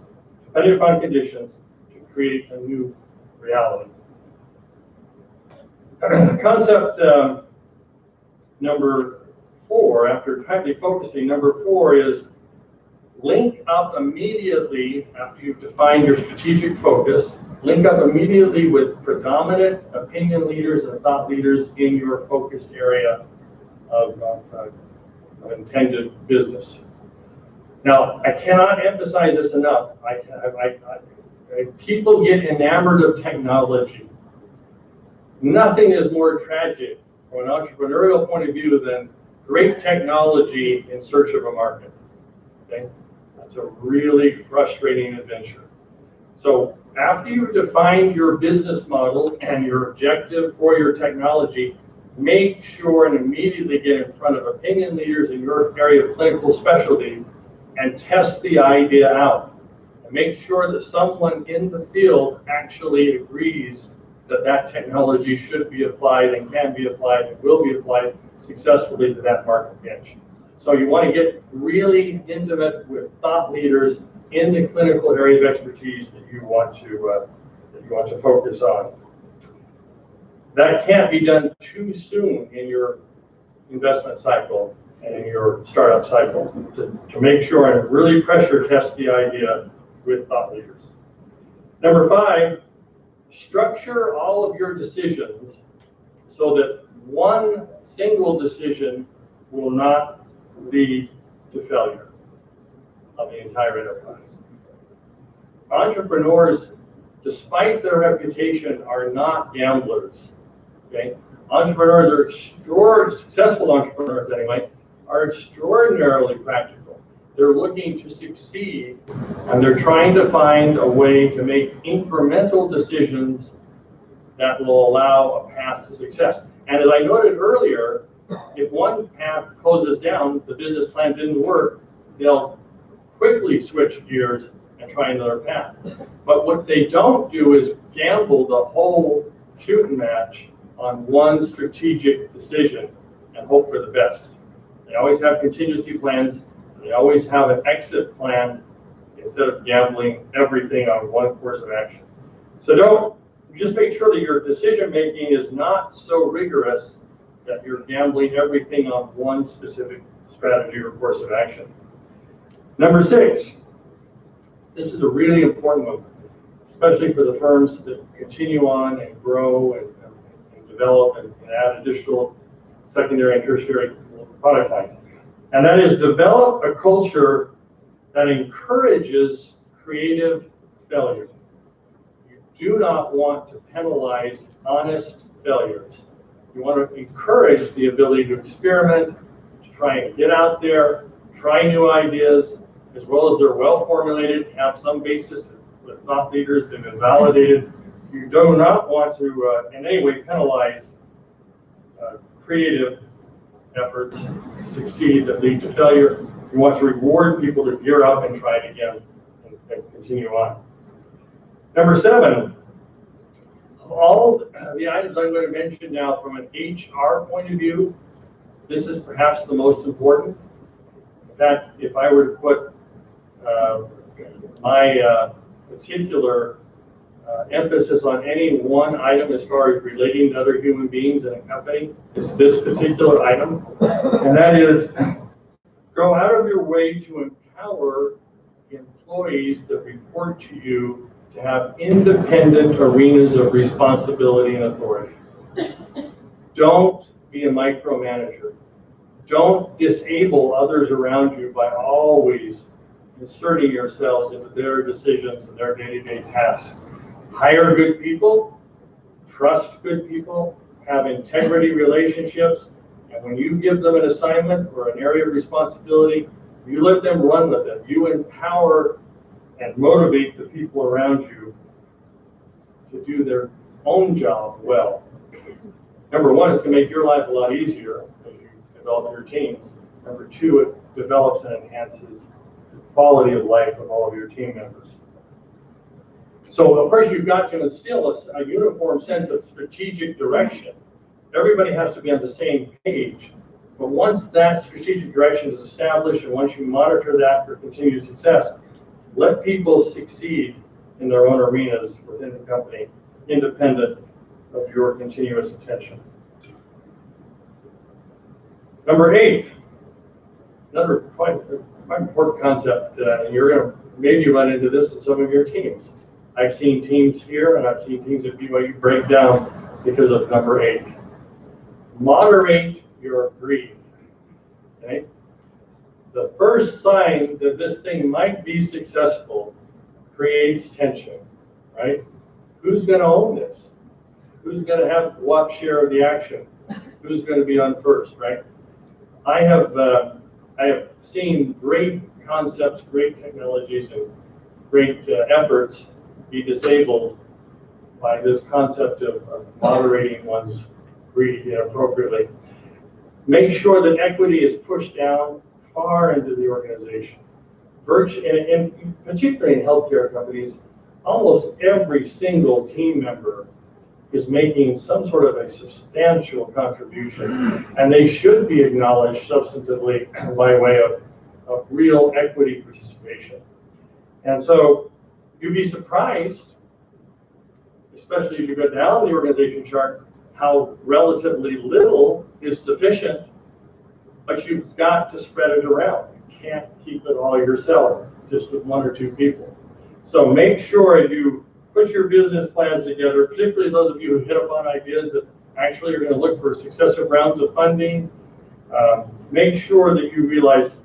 depending upon conditions, to create a new reality. Concept number 4, after tightly focusing, number 4 is link up immediately after you've defined your strategic focus, link up immediately with predominant opinion leaders and thought leaders in your focused area of intended business. Now, I cannot emphasize this enough. People get enamored of technology. Nothing is more tragic from an entrepreneurial point of view than great technology in search of a market. Okay? That's a really frustrating adventure. So after you've defined your business model and your objective for your technology, make sure and immediately get in front of opinion leaders in your area of clinical specialty and test the idea out. And make sure that someone in the field actually agrees that that technology should be applied and can be applied and will be applied successfully to that market niche. So you want to get really intimate with thought leaders in the clinical area of expertise that you want to focus on. That can't be done too soon in your investment cycle and in your startup cycle to make sure and really pressure test the idea with thought leaders. Number 5, structure all of your decisions so that one single decision will not lead to failure of the entire enterprise. Entrepreneurs, despite their reputation, are not gamblers. Okay? Entrepreneurs are successful entrepreneurs anyway, are extraordinarily practical. They're looking to succeed, and they're trying to find a way to make incremental decisions that will allow a path to success. And as I noted earlier, if one path closes down, the business plan didn't work, they'll quickly switch gears and try another path. But what they don't do is gamble the whole shooting match on one strategic decision and hope for the best. They always have contingency plans. They always have an exit plan instead of gambling everything on one course of action. So just make sure that your decision making is not so rigorous that you're gambling everything on one specific strategy or course of action. Number 6, this is a really important one, especially for the firms that continue on and grow and develop and add additional secondary and tertiary product lines. And that is develop a culture that encourages creative failure. You do not want to penalize honest failures. You want to encourage the ability to experiment, to try and get out there, try new ideas, as well as they're well formulated, have some basis with thought leaders that have been validated. You do not want to in any way penalize creative efforts to succeed that lead to failure. You want to reward people to gear up and try it again and continue on. Number 7, of all the items I'm going to mention now from an HR point of view, this is perhaps the most important. In fact, if I were to put my particular emphasis on any one item as far as relating to other human beings in a company, is this particular item, and that is go out of your way to empower employees that report to you to have independent arenas of responsibility and authority. Don't be a micromanager. Don't disable others around you by always inserting yourselves into their decisions and their day-to-day tasks. Hire good people, trust good people, have integrity relationships, and when you give them an assignment or an area of responsibility, You let them run with it. You empower and motivate the people around you to do their own job well. Number one, it's going to make your life a lot easier as you develop your teams. Number two, it develops and enhances the quality of life of all of your team members. So, of course, you've got to instill a uniform sense of strategic direction. Everybody has to be on the same page. But once that strategic direction is established and once you monitor that for continued success, let people succeed in their own arenas within the company, independent of your continuous attention. Number 8, another quite important concept, and you're going to maybe run into this in some of your teams. I've seen teams here and I've seen teams at BYU break down because of number 8. Moderate your greed. Okay? The first sign that this thing might be successful creates tension, right? Who's going to own this? Who's going to have what share of the action? Who's going to be on first, right? I have seen great concepts, great technologies, and great efforts be disabled by this concept of moderating one's greed inappropriately. Make sure that equity is pushed down far into the organization. And particularly in healthcare companies, almost every single team member is making some sort of a substantial contribution, and they should be acknowledged substantively by way of real equity participation. And so you'd be surprised, especially as you go down the organization chart, how relatively little is sufficient, but you've got to spread it around. You can't keep it all yourself, just with 1 or 2 people. So make sure as you put your business plans together, particularly those of you who hit upon ideas that actually are going to look for successive rounds of funding, make sure that you realize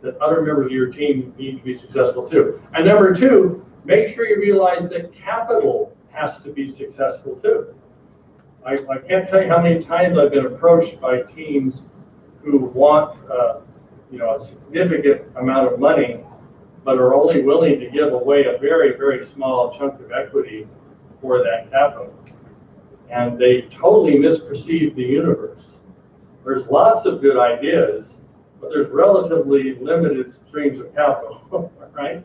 that other members of your team need to be successful too. And number 2, make sure you realize that capital has to be successful too. I can't tell you how many times I've been approached by teams who want a significant amount of money, but are only willing to give away a very, very small chunk of equity for that capital. And they totally misperceive the universe. There's lots of good ideas, but there's relatively limited streams of capital, right?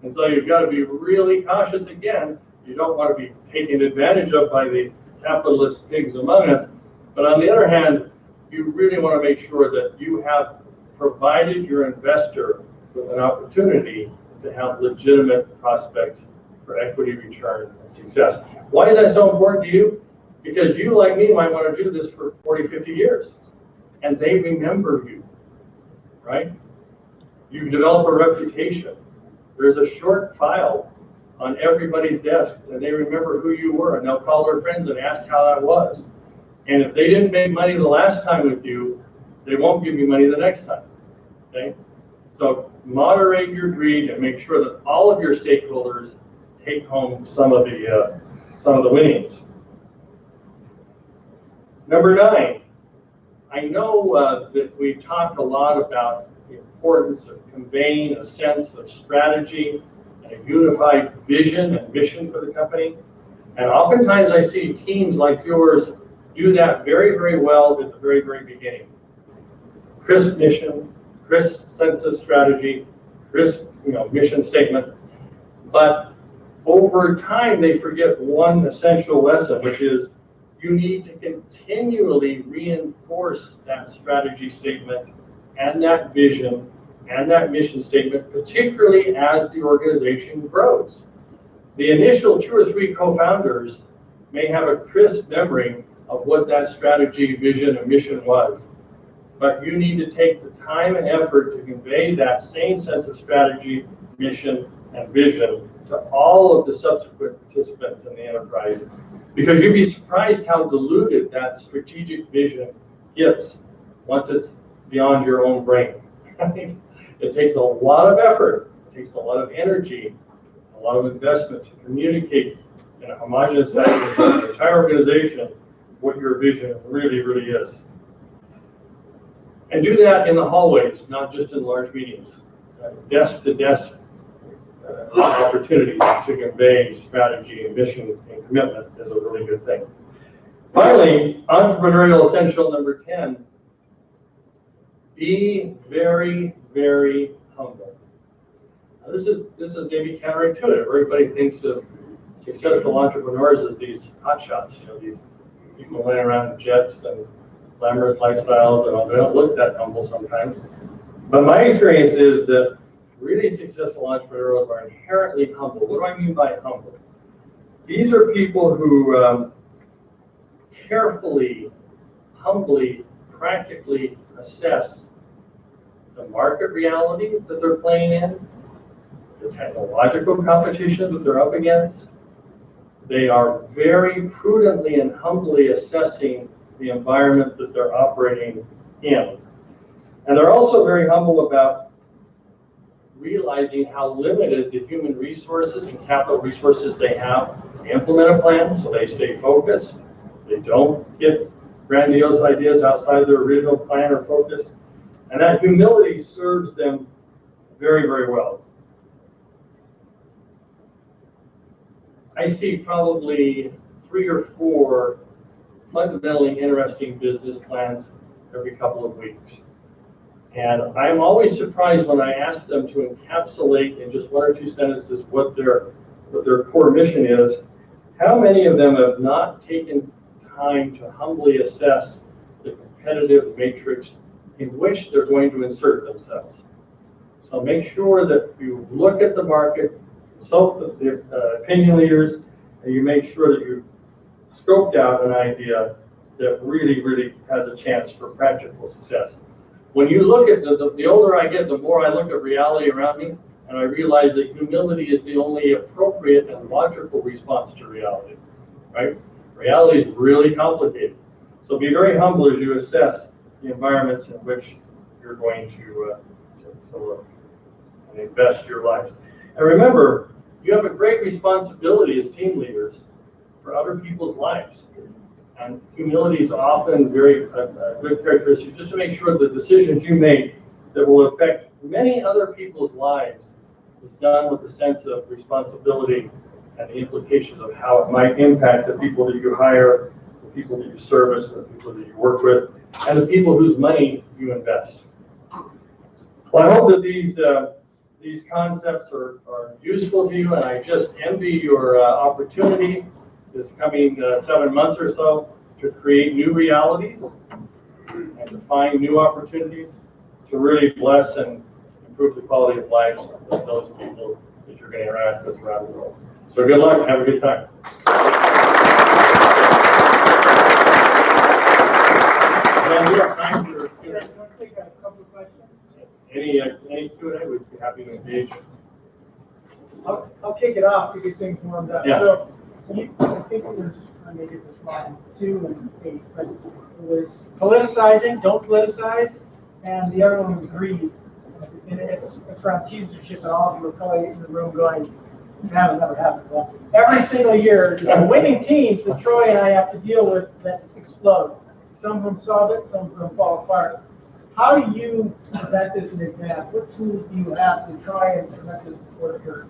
And so you've got to be really cautious again. You don't want to be taken advantage of by the capitalist pigs among us. But on the other hand, you really want to make sure that you have provided your investor with an opportunity to have legitimate prospects for equity return and success. Why is that so important to you? Because you, like me, might want to do this for 40, 50 years, and they remember you, right? You develop a reputation. There's a short file on everybody's desk, and they remember who you were, and they'll call their friends and ask how that was. And if they didn't make money the last time with you, they won't give you money the next time, okay? So moderate your greed and make sure that all of your stakeholders take home some of the winnings. Number 9, I know that we talked a lot about the importance of conveying a sense of strategy and a unified vision and mission for the company. And oftentimes I see teams like yours do that very, very well at the very, very beginning. Crisp mission, crisp sense of strategy, crisp mission statement. But over time, they forget one essential lesson, which is you need to continually reinforce that strategy statement and that vision and that mission statement, particularly as the organization grows. The initial 2 or 3 co-founders may have a crisp memory of what that strategy, vision, and mission was. But you need to take the time and effort to convey that same sense of strategy, mission, and vision to all of the subsequent participants in the enterprise. Because you'd be surprised how diluted that strategic vision gets once it's beyond your own brain. It takes a lot of effort, it takes a lot of energy, a lot of investment to communicate in a homogeneous fashion to the entire organization what your vision really, really is. And do that in the hallways, not just in large meetings. Desk-to-desk opportunities to convey strategy and mission and commitment is a really good thing. Finally, entrepreneurial essential number 10, be very, very humble. Now, this is maybe counterintuitive. Everybody thinks of successful entrepreneurs as these hotshots, these people laying around in jets and glamorous lifestyles, and they don't look that humble sometimes. But my experience is that really successful entrepreneurs are inherently humble. What do I mean by humble? These are people who carefully, humbly, practically assess the market reality that they're playing in, the technological competition that they're up against. They are very prudently and humbly assessing the environment that they're operating in. And they're also very humble about realizing how limited the human resources and capital resources they have to implement a plan, so they stay focused. They don't get grandiose ideas outside their original plan or focus. And that humility serves them very, very well. I see probably 3 or 4 fundamentally interesting business plans every couple of weeks. And I'm always surprised when I ask them to encapsulate in just 1 or 2 sentences what their core mission is, how many of them have not taken time to humbly assess the competitive matrix in which they're going to insert themselves. So make sure that you look at the market, consult the opinion leaders, and you make sure that you've scoped out an idea that really, really has a chance for practical success. When you look at the older I get, the more I look at reality around me, and I realize that humility is the only appropriate and logical response to reality, right? Reality is really complicated. So be very humble as you assess the environments in which you're going to look and invest your lives. And remember, you have a great responsibility as team leaders for other people's lives. And humility is often very good characteristic, just to make sure the decisions you make that will affect many other people's lives is done with a sense of responsibility and the implications of how it might impact the people that you hire, the people that you service, the people that you work with, and the people whose money you invest. Well, I hope that these concepts are useful to you, and I just envy your opportunity this coming 7 months or so to create new realities and to find new opportunities to really bless and improve the quality of lives of those people that you're going to interact with around the world. So good luck, have a good time. And we have time for Q&A. Take a couple of questions. Any Q&A, we'd be happy to engage. I'll kick it off to get things warmed up. Yeah. So I think it was, I may get this wrong, 2 and 8, but it was politicizing, don't politicize, and the other one was greed. And it's around teachership, and all of you are probably in the room going, that'll never happen. Well, every single year, the winning teams that Troy and I have to deal with that explode. Some of them solve it, some of them fall apart. How do you prevent this in advance? What tools do you have to try and prevent this before it occurs?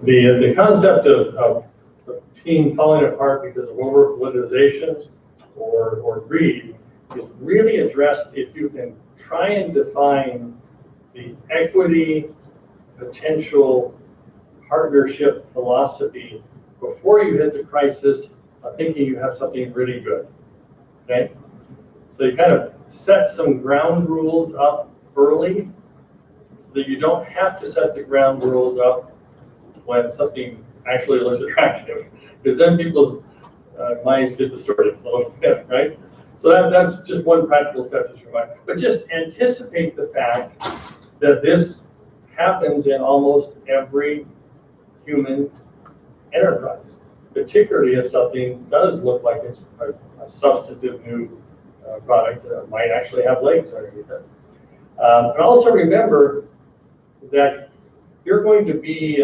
The concept of team falling apart because of over politicization or greed is really addressed if you can try and define the equity, potential, partnership philosophy before you hit the crisis of thinking you have something really good, okay? So you kind of set some ground rules up early so that you don't have to set the ground rules up when something actually looks attractive, because then people's minds get distorted a little bit, right? So that's just one practical step to your mind. But just anticipate the fact that this happens in almost every human enterprise, particularly if something does look like it's a substantive new product that might actually have legs underneath it. And also remember that you're going to be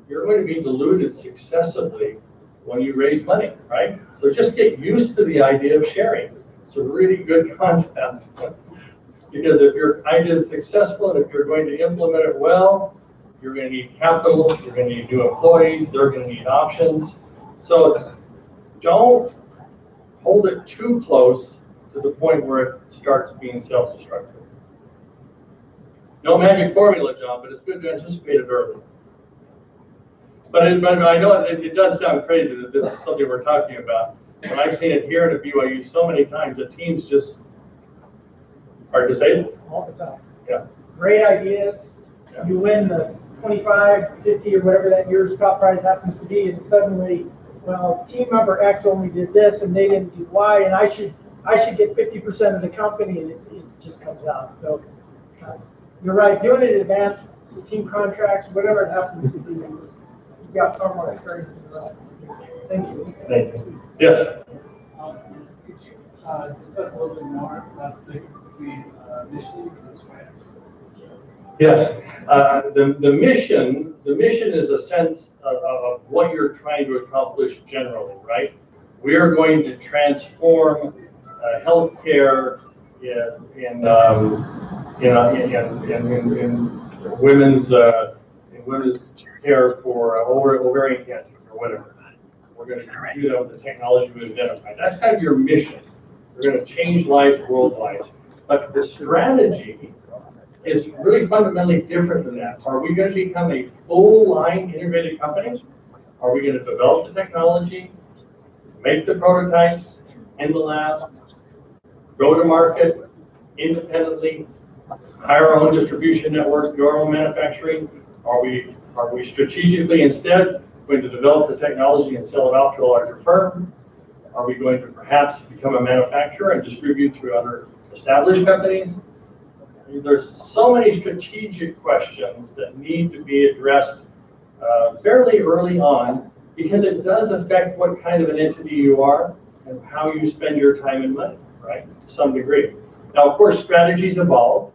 diluted successively when you raise money, right? So just get used to the idea of sharing. It's a really good concept. Because if your idea is successful and if you're going to implement it well, you're going to need capital, you're going to need new employees, they're going to need options. So don't hold it too close to the point where it starts being self-destructive. No magic formula, John, but it's good to anticipate it early. But I know it does sound crazy that this is something we're talking about. And I've seen it here at BYU so many times that teams just are disabled. All the time. Yeah. Great ideas. Yeah. You win the 25, 50, or whatever that year's top prize happens to be, and suddenly, well, team member X only did this and they didn't do Y, and I should get 50% of the company, and it just comes out. So you're right. Doing it in advance, team contracts, whatever it happens to be, you've got far more experience in that. Thank you. Thank you. Yes. Could you discuss a little bit more about the difference between mission and strategy? Yes. The mission is a sense of what you're trying to accomplish generally, right? We are going to transform healthcare in women's care for ovarian cancer or whatever. We're going to do that with the technology we've identified. That's kind of your mission. We're going to change lives worldwide. But the strategy is really fundamentally different than that. Are we going to become a full-line integrated company? Are we going to develop the technology, make the prototypes in the lab, go to market independently, hire our own distribution networks, do our own manufacturing? Are we strategically instead going to develop the technology and sell it out to a larger firm? Are we going to perhaps become a manufacturer and distribute through other established companies? There's so many strategic questions that need to be addressed fairly early on, because it does affect what kind of an entity you are and how you spend your time and money, right, to some degree. Now, of course, strategies evolve,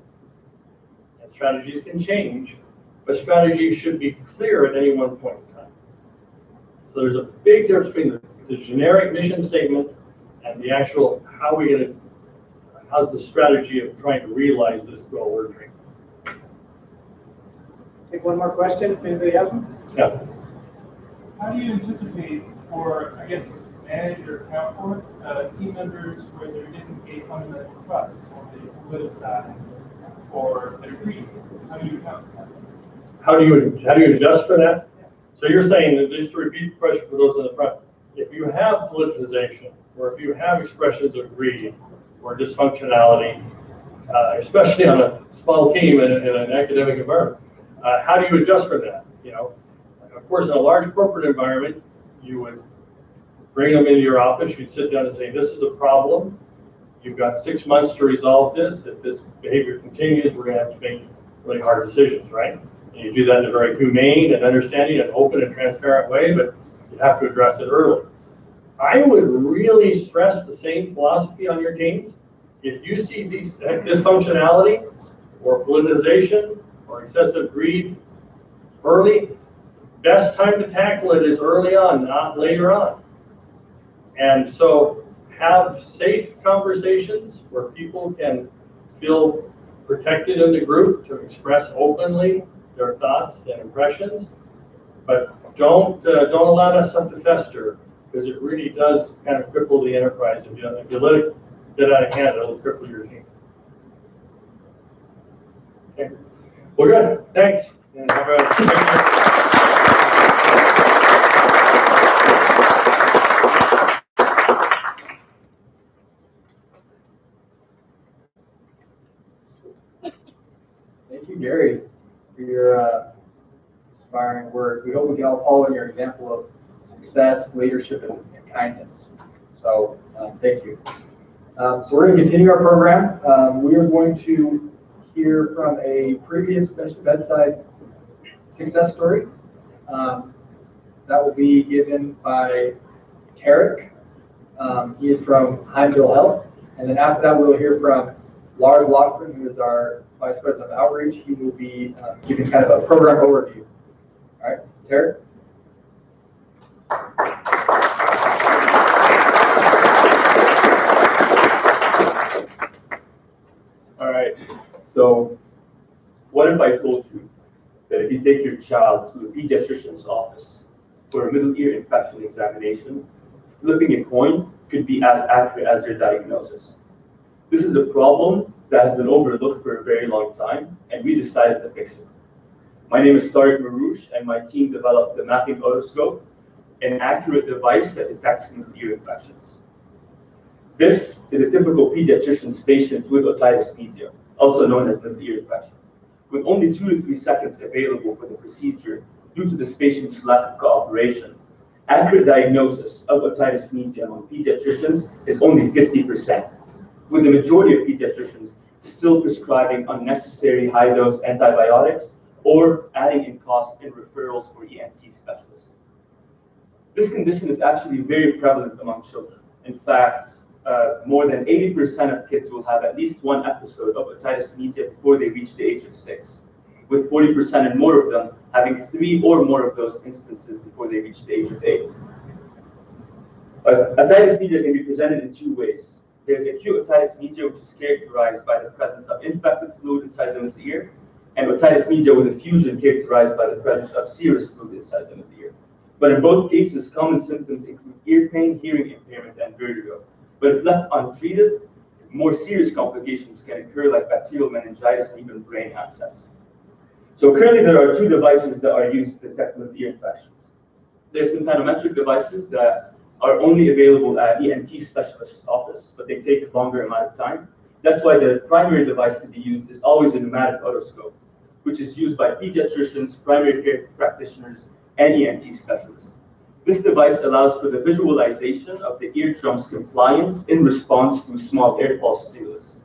and strategies can change, but strategies should be clear at any one point in time. So there's a big difference between the generic mission statement and the actual how's the strategy of trying to realize this goal we're dreaming. Take one more question, if anybody has one. Yeah. How do you anticipate, or I guess manage or account for team members where they're missing a fundamental trust, or they politicize, or they're greedy? How do you account for that? How do you adjust for that? So you're saying that, just to repeat the question for those in the front, if you have politicization, or if you have expressions of greed or dysfunctionality, especially on a small team in an academic environment, how do you adjust for that? You know, of course, in a large corporate environment, you would bring them into your office. You'd sit down and say, "This is a problem. You've got 6 months to resolve this. If this behavior continues, we're going to have to make really hard decisions," right? And you do that in a very humane and understanding and open and transparent way, but you have to address it early. I would really stress the same philosophy on your teams. If you see these dysfunctionality or politicization or excessive greed early, best time to tackle it is early on, not later on. And so have safe conversations where people can feel protected in the group to express openly their thoughts and impressions, but don't allow that stuff to fester, because it really does kind of cripple the enterprise. If you let it get out of hand, it'll cripple your team. Okay. Well, good. Thanks. And have a Thank you, Gary, for your inspiring words. We hope we can all follow in your example of success, leadership, and kindness. So thank you. So we're going to continue our program. We are going to hear from a previous Bedside success story. That will be given by Tarek. He is from Heimville Health. And then after that, we'll hear from Lars Lockman, who is our Vice President of Outreach. He will be giving kind of a program overview. All right, Tarek. All right. your child to a pediatrician's office for a middle ear infection examination, flipping a coin could be as accurate as their diagnosis. This is a problem that has been overlooked for a very long time, and we decided to fix it. My name is Tariq Marouche, and my team developed the mapping otoscope, an accurate device that detects middle ear infections. This is a typical pediatrician's patient with otitis media, also known as middle ear infection. With only 2 to 3 seconds available for the procedure due to this patient's lack of cooperation, accurate diagnosis of otitis media among pediatricians is only 50%, with the majority of pediatricians still prescribing unnecessary high-dose antibiotics or adding in costs and referrals for ENT specialists. This condition is actually very prevalent among children. In fact, more than 80% of kids will have at least one episode of otitis media before they reach the age of 6, with 40% and more of them having 3 or more of those instances before they reach the age of 8. Otitis media can be presented in 2 ways. There's acute otitis media, which is characterized by the presence of infected fluid inside the middle ear, and otitis media with effusion characterized by the presence of serous fluid inside the middle ear. But in both cases, common symptoms include ear pain, hearing impairment, and vertigo. But if left untreated, more serious complications can occur like bacterial meningitis and even brain abscess. So currently there are 2 devices that are used to detect middle ear infections. There's tympanometric devices that are only available at ENT specialist's office, but they take a longer amount of time. That's why the primary device to be used is always a pneumatic otoscope, which is used by pediatricians, primary care practitioners, and ENT specialists. This device allows for the visualization of the eardrum's compliance in response to small air pulse stimulus.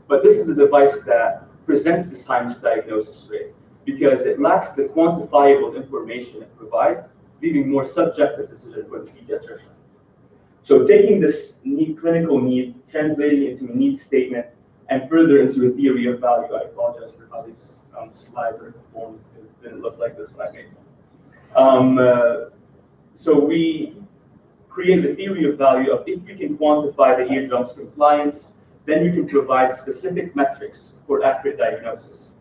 But this is a device that presents this high misdiagnosis rate because it lacks the quantifiable information it provides, leaving more subjective decision for the pediatrician. So taking this clinical need, translating it into a needs statement, and further into a theory of value. I apologize for how these slides are performed. It didn't look like this when I made them. So we create the theory of value of if you can quantify the eardrum's compliance, then you can provide specific metrics for accurate diagnosis.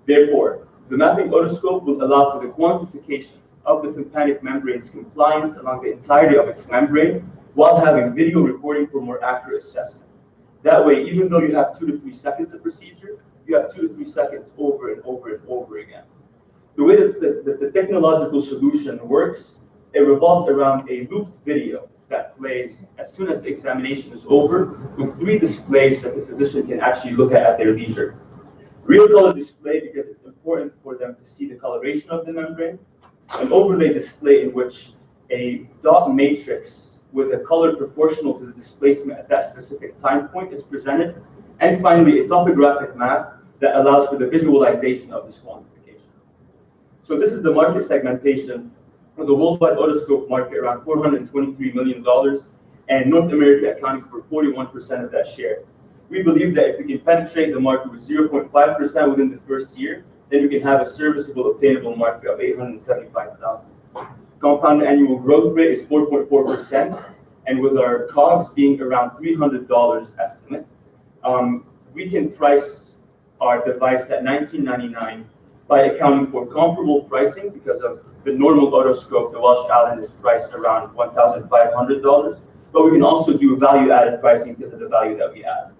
Therefore, the mapping otoscope will allow for the quantification of the tympanic membrane's compliance along the entirety of its membrane while having video recording for more accurate assessment. That way, even though you have 2 to 3 seconds of procedure, you have 2 to 3 seconds over and over and over again. The way that the technological solution works, it revolves around a looped video that plays as soon as the examination is over with 3 displays that the physician can actually look at their leisure. Real color display because it's important for them to see the coloration of the membrane, an overlay display in which a dot matrix with a color proportional to the displacement at that specific time point is presented, and finally a topographic map that allows for the visualization of this quantification. So this is the market segmentation for the worldwide otoscope market, around $423 million, and North America accounting for 41% of that share. We believe that if we can penetrate the market with 0.5% within the first year, then we can have a serviceable, obtainable market of 875,000. Compound annual growth rate is 4.4%, and with our COGS being around $300 estimate, we can price our device at $19.99 by accounting for comparable pricing because of the normal otoscope, the Welsh Allen is priced around $1,500, but we can also do value-added pricing because of the value that we add.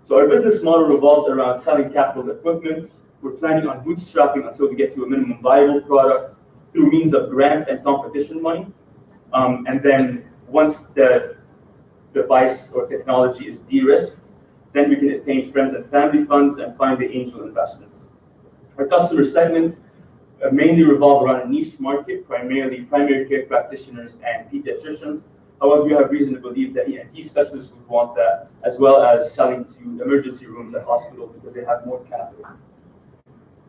So our business model revolves around selling capital equipment. We're planning on bootstrapping until we get to a minimum viable product through means of grants and competition money. And then once the device or technology is de-risked, then we can attain friends and family funds and find the angel investments. Our customer segments mainly revolve around a niche market, primarily primary care practitioners and pediatricians. However, we have reason to believe that ENT specialists would want that, as well as selling to emergency rooms at hospitals because they have more capital.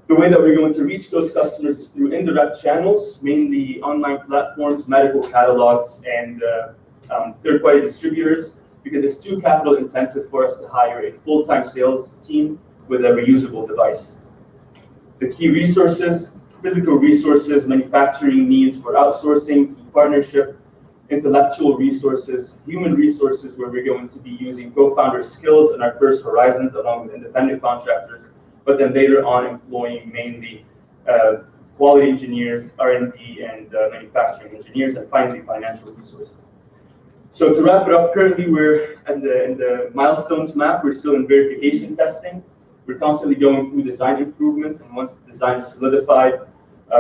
The way that we're going to reach those customers is through indirect channels, mainly online platforms, medical catalogs, and third-party distributors, because it's too capital intensive for us to hire a full-time sales team with a reusable device. The key resources, physical resources, manufacturing needs for outsourcing, partnership, intellectual resources, human resources where we're going to be using co-founder skills in our first horizons along with independent contractors, but then later on employing mainly quality engineers, R&D, and manufacturing engineers, and finally financial resources. So to wrap it up, currently we're in the milestones map. We're still in verification testing. We're constantly going through design improvements, and once the design is solidified,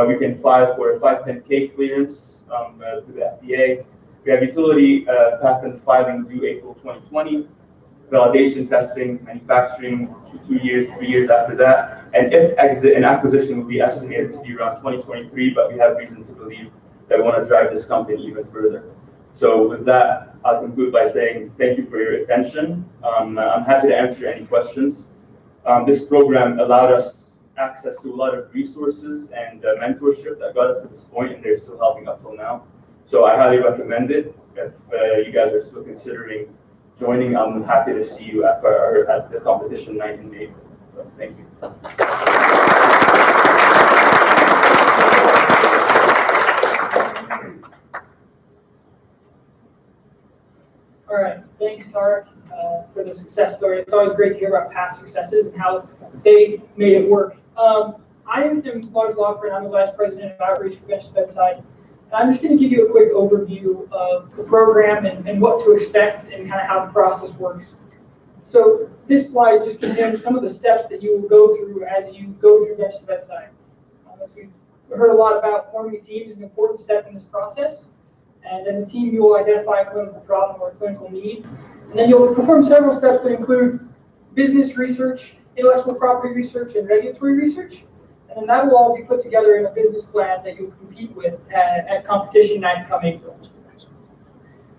we can file for a 510K clearance through the FDA. We have utility patent filing due April 2020, validation testing, manufacturing 2 years, 3 years after that, and if exit and acquisition will be estimated to be around 2023, but we have reason to believe that we want to drive this company even further. So with that, I'll conclude by saying thank you for your attention. I'm happy to answer any questions. This program allowed us access to a lot of resources and mentorship that got us to this point, and they're still helping up till now. So I highly recommend it. If you guys are still considering joining, I'm happy to see you at the competition night in April. So thank you. All right, thanks, Tarek, for the success story. It's always great to hear about past successes and how they made it work. I am Lars Lawford, I'm the Vice President of Outreach for Bedside Bedside. And I'm just going to give you a quick overview of the program and what to expect and kind of how the process works. So this slide just contains some of the steps that you will go through as you go through Bedside Bedside. As we've heard a lot about, forming a team is an important step in this process. And as a team, you will identify a clinical problem or a clinical need. And then you'll perform several steps that include business research, intellectual property research, and regulatory research. And then that will all be put together in a business plan that you'll compete with at competition night come April.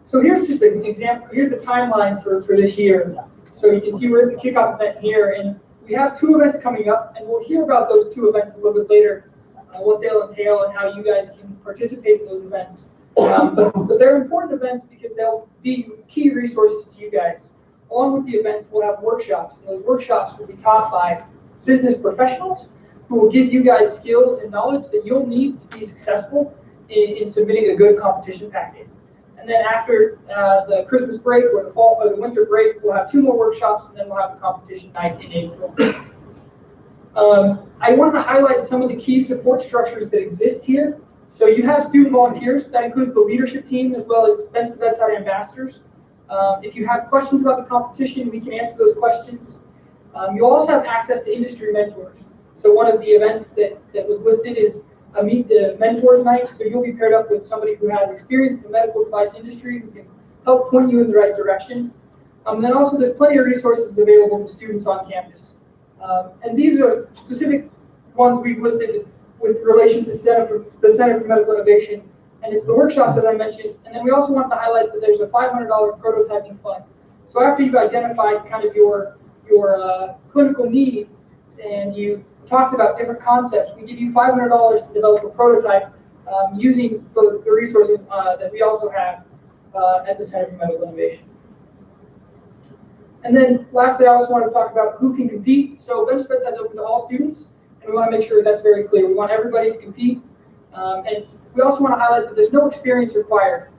So here's just an example. Here's the timeline for this year. So you can see we're at the kickoff event here, and we have 2 events coming up, and we'll hear about those 2 events a little bit later, what they'll entail and how you guys can participate in those events. But they're important events because they'll be key resources to you guys. Along with the events, we'll have workshops, and those workshops will be taught by business professionals who will give you guys skills and knowledge that you'll need to be successful in submitting a good competition packet. And then after the Christmas break or the fall or the winter break, we'll have 2 more workshops, and then we'll have a competition night in April. I wanted to highlight some of the key support structures that exist here. So you have student volunteers. That includes the leadership team as well as Bedside Bedside ambassadors. If you have questions about the competition, we can answer those questions. You'll also have access to industry mentors. So one of the events that was listed is a Meet the Mentors Night. So you'll be paired up with somebody who has experience in the medical device industry who can help point you in the right direction. And then also there's plenty of resources available to students on campus. And these are specific ones we've listed with relation to the Center for Medical Innovation. And it's the workshops, as I mentioned. And then we also wanted to highlight that there's a $500 prototyping fund. So after you've identified kind of your clinical need and you talked about different concepts, we give you $500 to develop a prototype using the resources that we also have at the Center for Medical Innovation. And then lastly, I also want to talk about who can compete. So Bedside Bedside is open to all students, and we want to make sure that's very clear. We want everybody to compete. And we also want to highlight that there's no experience required.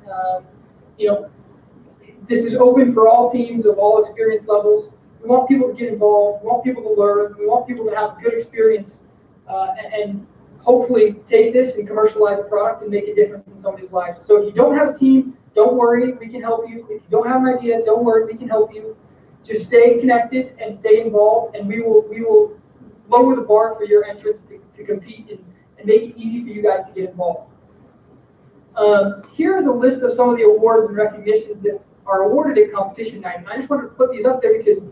This is open for all teams of all experience levels. We want people to get involved. We want people to learn. We want people to have good experience and hopefully take this and commercialize a product and make a difference in somebody's lives. So if you don't have a team, don't worry, we can help you. If you don't have an idea, don't worry, we can help you. Just stay connected and stay involved, and we will lower the bar for your entrance to compete and make it easy for you guys to get involved. Here is a list of some of the awards and recognitions that are awarded at competition night. And I just wanted to put these up there because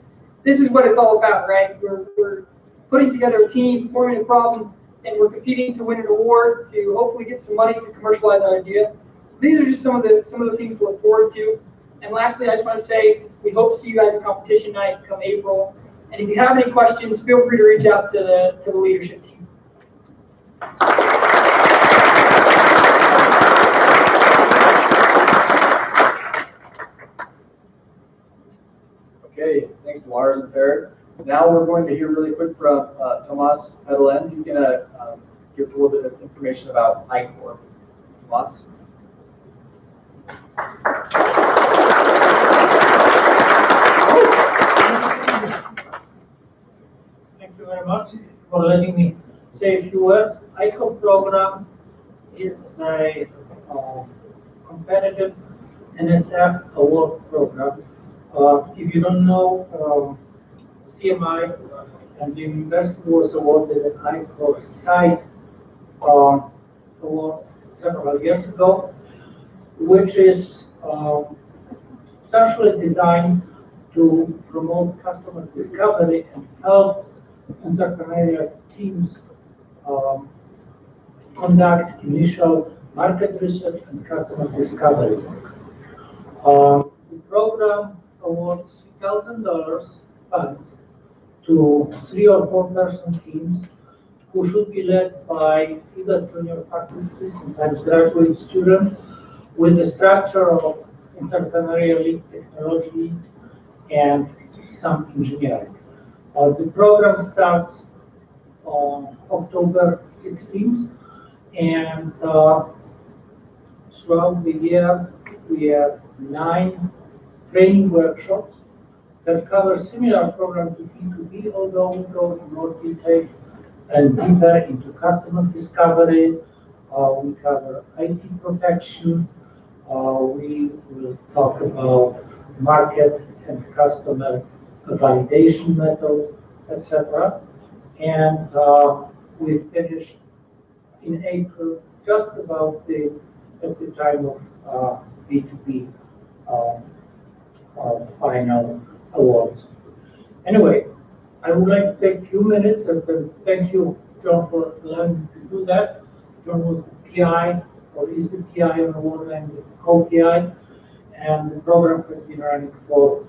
this is what it's all about, right? We're putting together a team, forming a problem, and we're competing to win an award to hopefully get some money to commercialize our idea. So these are just some of the things to look forward to. And lastly, I just want to say we hope to see you guys at competition night come April. And if you have any questions, feel free to reach out to the leadership team. Okay, thanks Lars and Tarek. Now we're going to hear really quick from Tomas Medellin. He's going to give us a little bit of information about iCore. Tomas? Thank you very much for letting me say a few words. ICO program is a competitive NSF award program. If you don't know, CMI and the university was awarded an ICO site award several years ago, which is essentially designed to promote customer discovery and help entrepreneurial teams conduct initial market research and customer discovery. The program awards $1,000 funds to 3 or 4 person teams who should be led by either junior faculty, sometimes graduate students, with the structure of entrepreneurial lead, technology, and some engineering. The program starts on October 16th, and throughout the year we have 9 training workshops that cover similar program to B2B, although we go in more detail and deeper into customer discovery. We cover IT protection. We will talk about market and customer validation methods, etc. And we finish in April, just about at the time of B2B final awards. Anyway, I would like to take a few minutes and thank you, John, for allowing me to do that. John was the PI, or is the PI on the one and the co-PI, and the program has been running for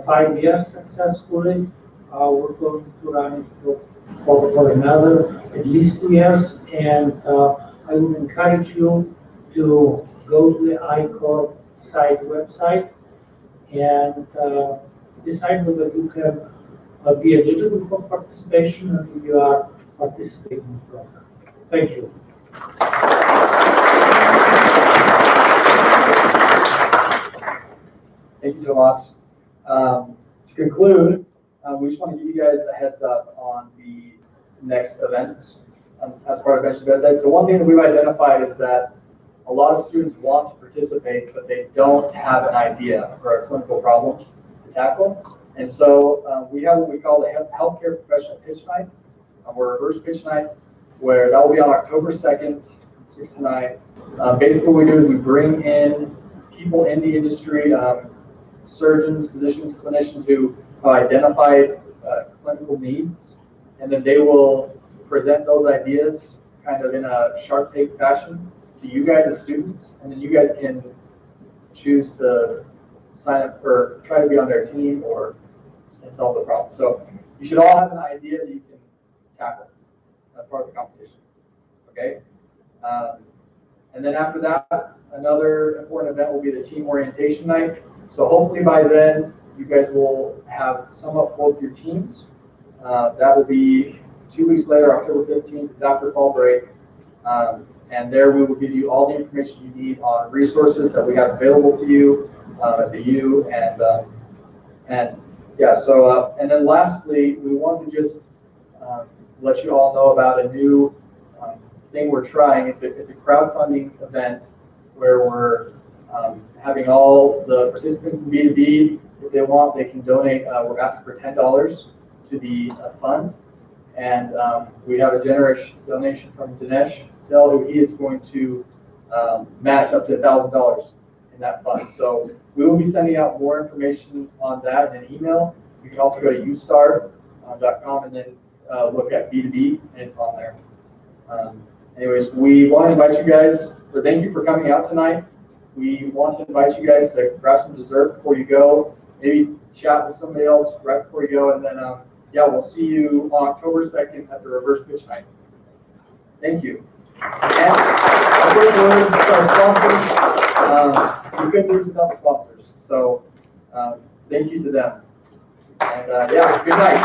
5 years successfully. We're going to run it for another at least 2 years, and I would encourage you to go to the ICOR site website and decide whether you can be eligible for participation and if you are participating in the program. Thank you. Thank you, Tomas. To conclude, we just want to give you guys a heads up on the next events as part of Bedside Bedside. So one thing that we've identified is that a lot of students want to participate, but they don't have an idea for a clinical problem to tackle. And so we have what we call the Healthcare Professional Pitch Night, or Reverse Pitch Night, where that will be on October 2nd, 6 to 9. Basically what we do is we bring in people in the industry, surgeons, physicians, clinicians who have identified clinical needs, and then they will present those ideas kind of in a Shark Tank fashion to you guys as students, and then you guys can choose to sign up or try to be on their team or and solve the problem. So you should all have an idea that you can tackle as part of the competition. Okay? And then after that, another important event will be the team orientation night. So hopefully by then, you guys will have somewhat both your teams. That will be 2 weeks later, October 15th. It's after fall break. And there we will give you all the information you need on resources that we have available to you at the U. And yeah, so, and then lastly, we want to just let you all know about a new thing we're trying. It's a crowdfunding event where we're having all the participants in B2B, if they want, they can donate. We're asking for $10 to the fund. And we have a generous donation from Dinesh Dell, who he is going to match up to $1,000 in that fund. So we will be sending out more information on that in an email. You can also go to ustar.com and then look at B2B, and it's on there. Anyways, we want to invite you guys, so thank you for coming out tonight. We want to invite you guys to grab some dessert before you go, maybe chat with somebody else right before you go, and then yeah, we'll see you on October 2nd at the Reverse Pitch Night. Thank you. And a quick word to our sponsors. We couldn't do this without sponsors, so thank you to them. And yeah, good night.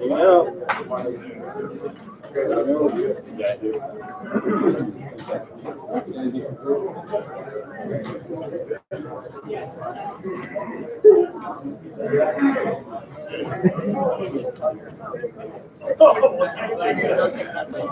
Yeah. You're so successful.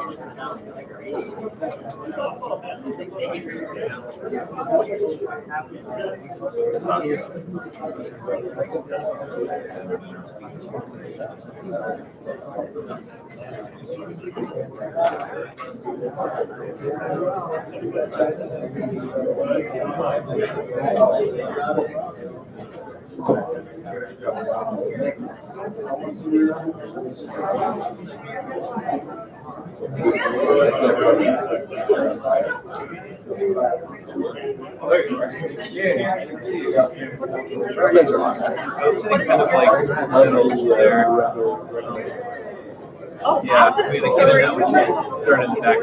Yeah, I mean, the kid in that was started in the back.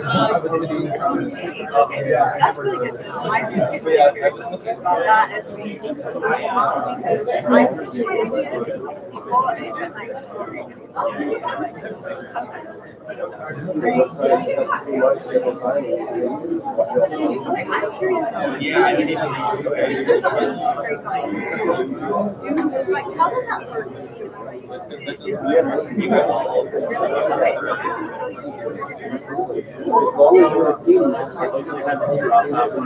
I was sitting. That's really good. I was looking at that as being because I Yeah, I didn't even how does that work? As long as you're a team, you had to drop out.